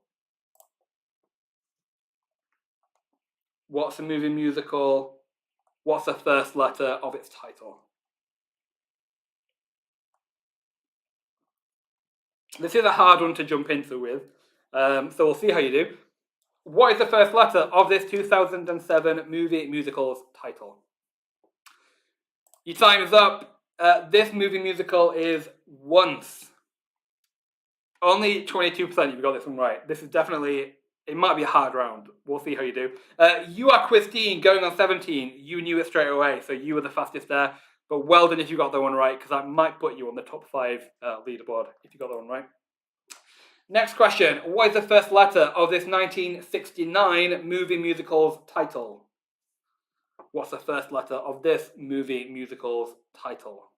What's the movie musical? What's the first letter of its title? This is a hard one to jump into with, so we'll see how you do. What is the first letter of this 2007 movie musical's title? Your time is up. This movie musical is Once. Only 22% you've got this one right. This is definitely, it might be a hard round. We'll see how you do. You are Christine, going on 17. You knew it straight away, so you were the fastest there. But well done if you got that one right, because that might put you on the top 5 leaderboard if you got that one right. Next question. What is the first letter of this 1969 movie musical's title? What's the first letter of this movie musical's title?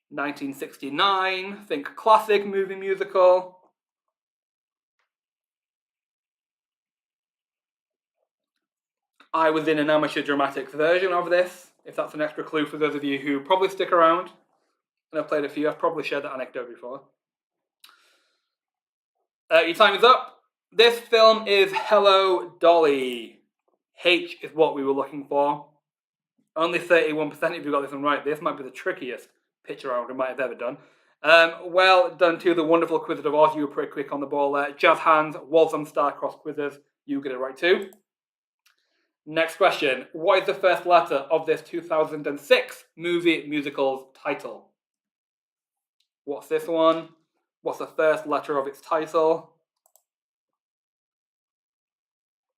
1969, think classic movie musical. I was in an amateur dramatics version of this, if that's an extra clue for those of you who probably stick around. And I've played a few, I've probably shared that anecdote before. Your time is up. This film is Hello, Dolly. H is what we were looking for. Only 31% if you got this one right. This might be the trickiest pitch around we might have ever done. Well done to the wonderful Quiz of Oz. You were pretty quick on the ball there. Jazz hands, Waltham Star-Cross quizzes. You get it right too. Next question. What is the first letter of this 2006 movie musical's title? What's this one? What's the first letter of its title?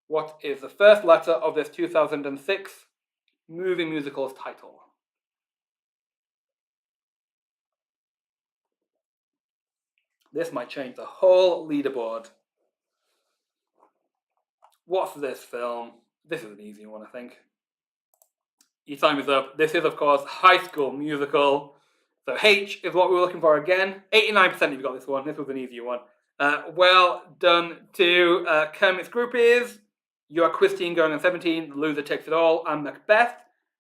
What is the first letter of this 2006 movie musical's title? This might change the whole leaderboard. What's this film? This is an easy one, I think. Your time is up. This is, of course, High School Musical. So H is what we were looking for again. 89% you've got this one. This was an easy one. Well done to Kermit's groupies. You are Christine going on 17. The loser takes it all. And Macbeth.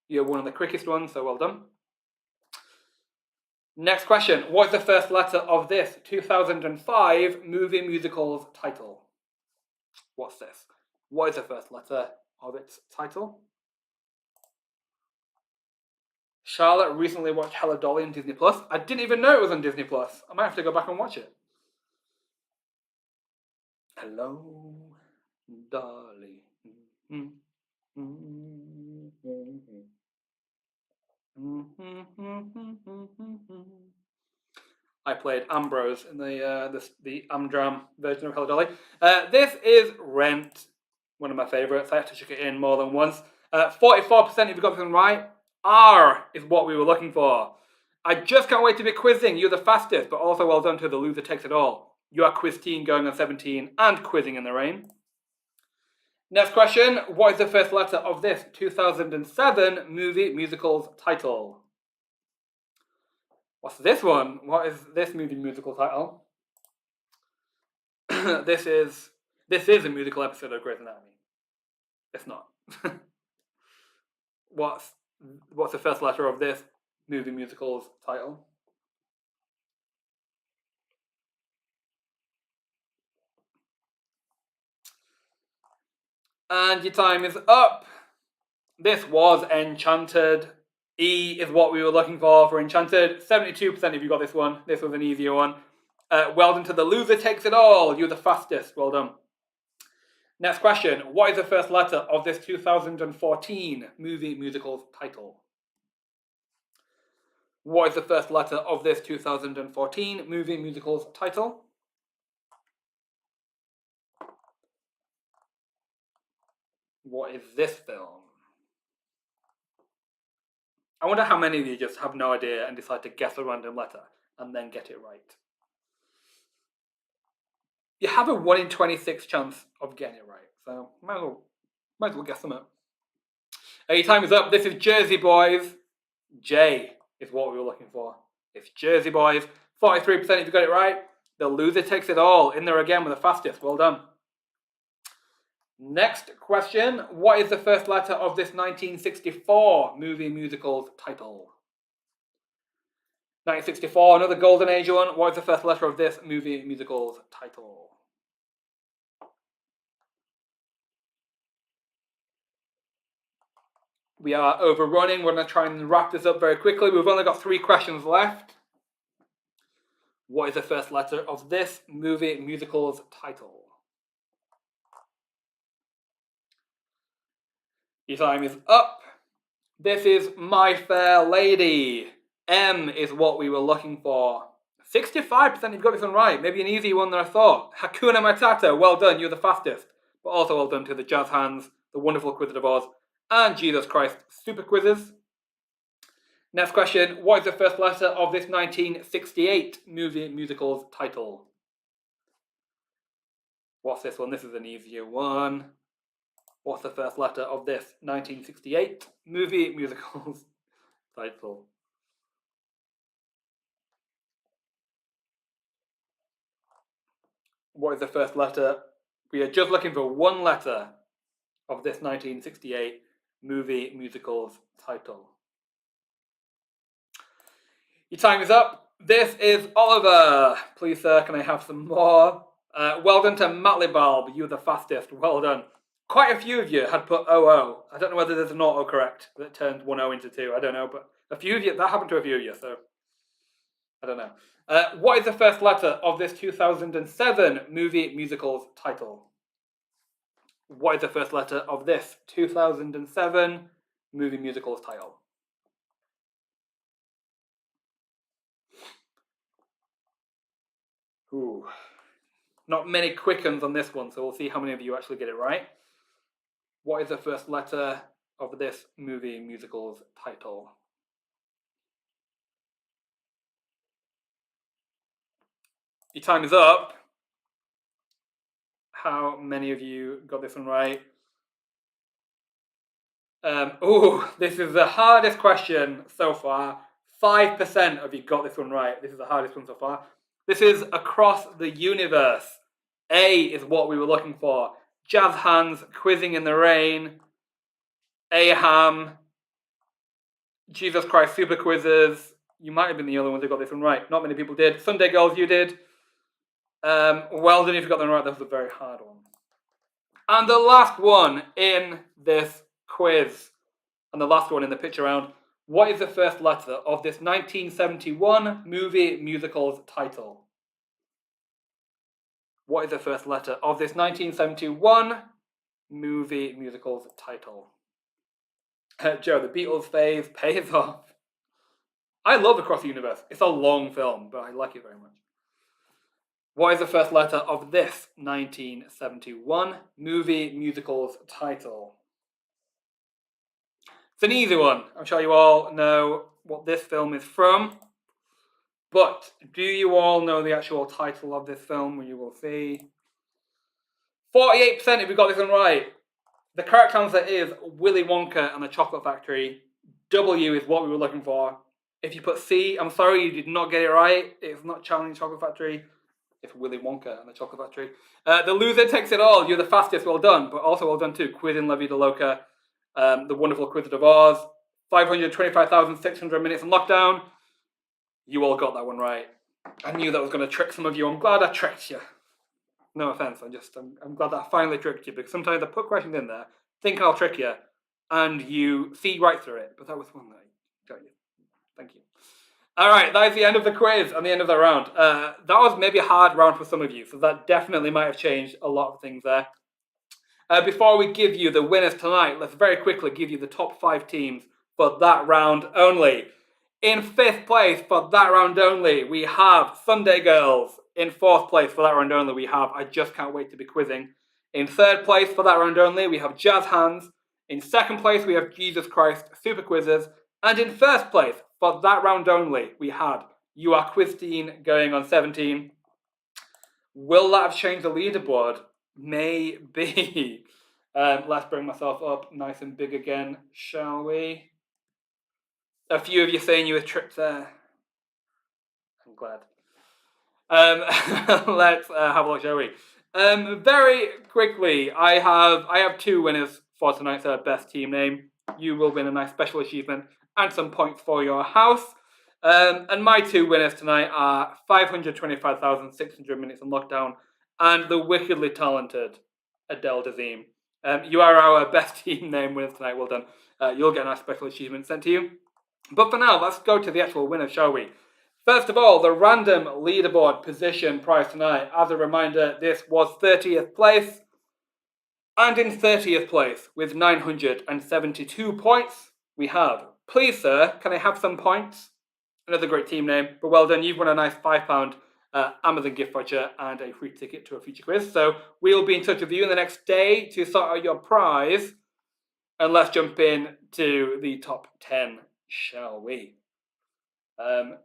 You're one of the quickest ones, so well done. Next question. What is the first letter of this 2005 movie musical's title? What's this? What is the first letter of its title? Charlotte recently watched Hello Dolly on Disney Plus. I didn't even know it was on Disney Plus. I might have to go back and watch it. Hello, Dolly. I played Ambrose in the Amdram version of Hello Dolly. This is Rent, one of my favourites. I have to check it in more than once. 44% if you got this one right. R is what we were looking for. I just can't wait to be quizzing. You're the fastest, but also well done to the loser takes it all. You are Christine going on 17 and quizzing in the rain. Next question. What is the first letter of this 2007 movie musical's title? What's this one? What is this movie musical title? This is a musical episode of Grey's Anatomy. It's not. What's the first letter of this movie musical's title? And your time is up. This was Enchanted. E is what we were looking for Enchanted. 72% of you got this one. This was an easier one. Well done to the loser takes it all. You're the fastest. Well done. Next question. What is the first letter of this 2014 movie musical's title? What is the first letter of this 2014 movie musical's title? What is this film? I wonder how many of you just have no idea and decide to guess a random letter and then get it right. You have a 1 in 26 chance of getting it right, so might as well guess them up. Your time is up. This is Jersey Boys. J is what we were looking for. It's Jersey Boys. 43% if you got it right. The loser takes it all. In there again with the fastest. Well done. Next question. What is the first letter of this 1964 movie musical's title? 1964, another golden age one. What is the first letter of this movie musical's title? We are overrunning. We're going to try and wrap this up very quickly. We've only got 3 questions left. What is the first letter of this movie musical's title? Your time is up. This is My Fair Lady. M is what we were looking for. 65% you've got this one right. Maybe an easy one than I thought. Hakuna Matata. Well done. You're the fastest. But also well done to the Jazz Hands, the Wonderful Wizard of Oz, and Jesus Christ Super Quizzes. Next question. What is the first letter of this 1968 movie musical's title? What's this one? This is an easier one. What's the first letter of this 1968 movie musical's title? What is the first letter? We are just looking for one letter of this 1968 movie musical's title. Your time is up. This is Oliver. Please, sir, can I have some more? Well done to Matlibulb. You were the fastest. Well done. Quite a few of you had put 00. I don't know whether there's an autocorrect that turned 10 into 2. I don't know, but a few of you, that happened to a few of you, so I don't know. What is the first letter of this 2007 movie musical's title? What is the first letter of this 2007 movie musical's title? Ooh. Not many quick ones on this one, so we'll see how many of you actually get it right. What is the first letter of this movie musical's title? Your time is up. How many of you got this one right? This is the hardest question so far. 5% of you got this one right. This is the hardest one so far. This is Across the Universe. A is what we were looking for. Jazz Hands, Quizzing in the Rain, Aham, Jesus Christ Super Quizzes. You might have been the only ones who got this one right. Not many people did. Sunday Girls, you did. Well done if you got them right. That was a very hard one. And the last one in this quiz, and the last one in the pitch around. What is the first letter of this 1971 movie musical's title? What is the first letter of this 1971 movie musical's title? Joe, the Beatles phase pays off. I love Across the Universe. It's a long film, but I like it very much. What is the first letter of this 1971 movie musical's title? It's an easy one. I'm sure you all know what this film is from. But do you all know the actual title of this film? You will see. 48% if you got this one right. The correct answer is Willy Wonka and the Chocolate Factory. W is what we were looking for. If you put C, I'm sorry, you did not get it right. It's not Charlie and the Chocolate Factory. It's Willy Wonka and the Chocolate Factory. The loser takes it all. You're the fastest. Well done. But also well done too. Quiz in La Vida Loca the wonderful Quiz of Oz, 525,600 minutes in lockdown. You all got that one right. I knew that was going to trick some of you. I'm glad I tricked you. No offense. I'm glad that I finally tricked you, because sometimes I put questions in there thinking I'll trick you, and you see right through it. But that was one that I got you. Thank you. All right, that is the end of the quiz and the end of the round. That was maybe a hard round for some of you, so that definitely might have changed a lot of things there. Before we give you the winners tonight, let's very quickly give you the top 5 teams for that round only. In 5th place for that round only, we have Sunday Girls. In 4th place for that round only, we have I Just Can't Wait to Be Quizzing. In 3rd place for that round only, we have Jazz Hands. In 2nd place, we have Jesus Christ Super Quizzes. And in 1st place for that round only, we had You Are Quizteen going on 17. Will that have changed the leaderboard? Maybe. Let's bring myself up nice and big again, shall we? A few of you saying you were tricked there. I'm glad. Let's have a look, shall we? Very quickly, I have 2 winners for tonight's best team name. You will win a nice special achievement and some points for your house. And my 2 winners tonight are 525,600 minutes in lockdown and the wickedly talented Adele Dazeem. You are our best team name winners tonight. Well done. You'll get a nice special achievement sent to you. But for now, let's go to the actual winner, shall we? First of all, the random leaderboard position prize tonight. As a reminder, this was 30th place. And in 30th place, with 972 points, we have, please sir, can I have some points? Another great team name, but well done. You've won a nice £5 Amazon gift voucher and a free ticket to a future quiz. So we'll be in touch with you in the next day to sort out your prize. And let's jump in to the top 10, shall we?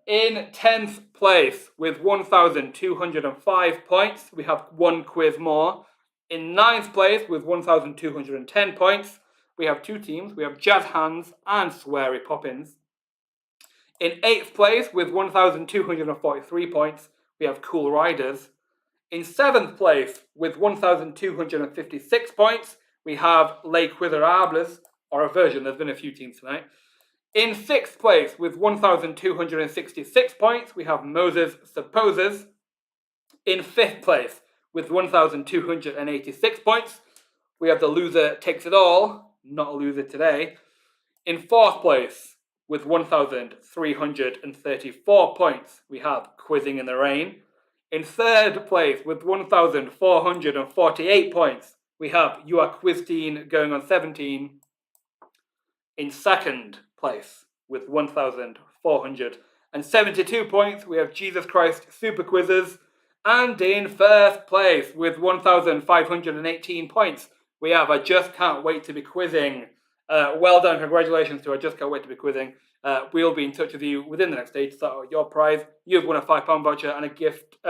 In 10th place, with 1,205 points, we have one quiz more. In 9th place, with 1,210 points, we have 2 teams. We have Jazz Hands and Sweary Poppins. In 8th place, with 1,243 points, we have Cool Riders. In 7th place, with 1,256 points, we have Les Quizerables, or a version. There's been a few teams tonight. In 6th place, with 1,266 points, we have Moses Supposes. In 5th place, with 1,286 points, we have The Loser Takes It All, not a loser today. In 4th place, with 1,334 points, we have Quizzing in the Rain. In 3rd place, with 1,448 points, we have You Are Quizteen going on 17. In 2nd place, with 1,472 points, we have Jesus Christ Super Quizzes. And in 1st place, with 1,518 points, we have I Just Can't Wait to Be Quizzing. Well done, congratulations to I Just Can't Wait to Be Quizzing. We'll be in touch with you within the next day to sort out your prize. You've won a £5 voucher and a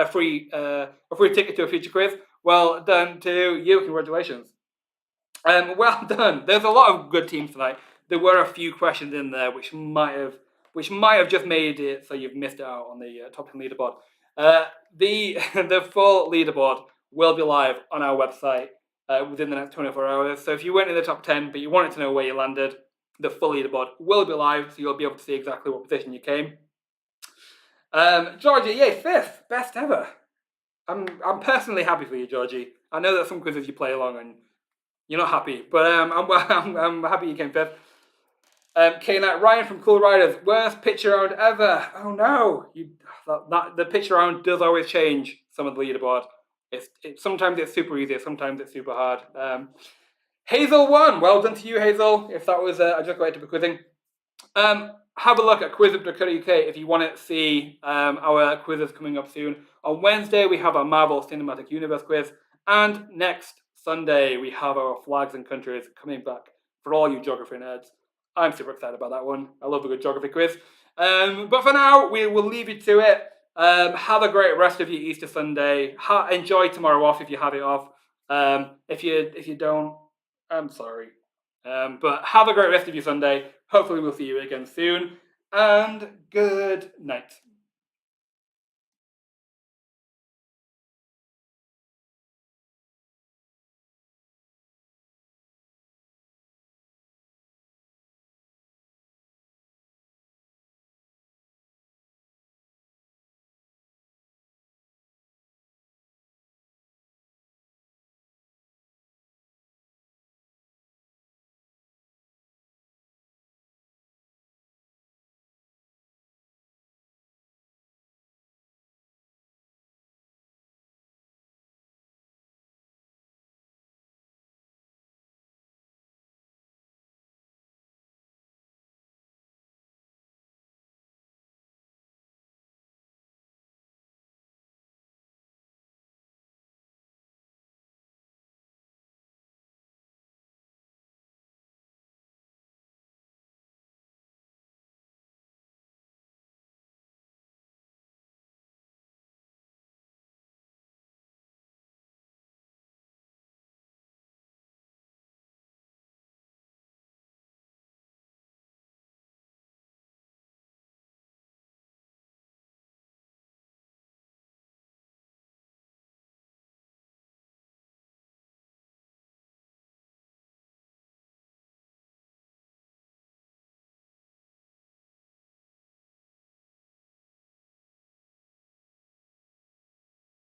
free ticket to a future quiz. Well done to you, congratulations. Well done. There's a lot of good teams tonight. There were a few questions in there which might have just made it so you've missed out on the top 10 leaderboard. The full leaderboard will be live on our website within the next 24 hours. So if you weren't in the top 10 but you wanted to know where you landed, the full leaderboard will be live, so you'll be able to see exactly what position you came. Georgie, yay, 5th, best ever. I'm personally happy for you, Georgie. I know that some quizzes you play along and you're not happy, but I'm happy you came 5th. K-Night Ryan from Cool Riders, worst pitch round ever. Oh no, the pitch round does always change some of the leaderboard. Sometimes it's super easy, sometimes it's super hard. Hazel won. Well done to you, Hazel. If that was I just got to be quizzing. Have a look at QuizWhip.co.uk if you want to see our quizzes coming up soon. On Wednesday we have our Marvel Cinematic Universe quiz, and next Sunday we have our Flags and Countries coming back for all you geography nerds. I'm super excited about that one. I love a good geography quiz. But for now, we will leave you to it. Have a great rest of your Easter Sunday. Enjoy tomorrow off if you have it off. If you don't, I'm sorry. But have a great rest of your Sunday. Hopefully we'll see you again soon. And good night.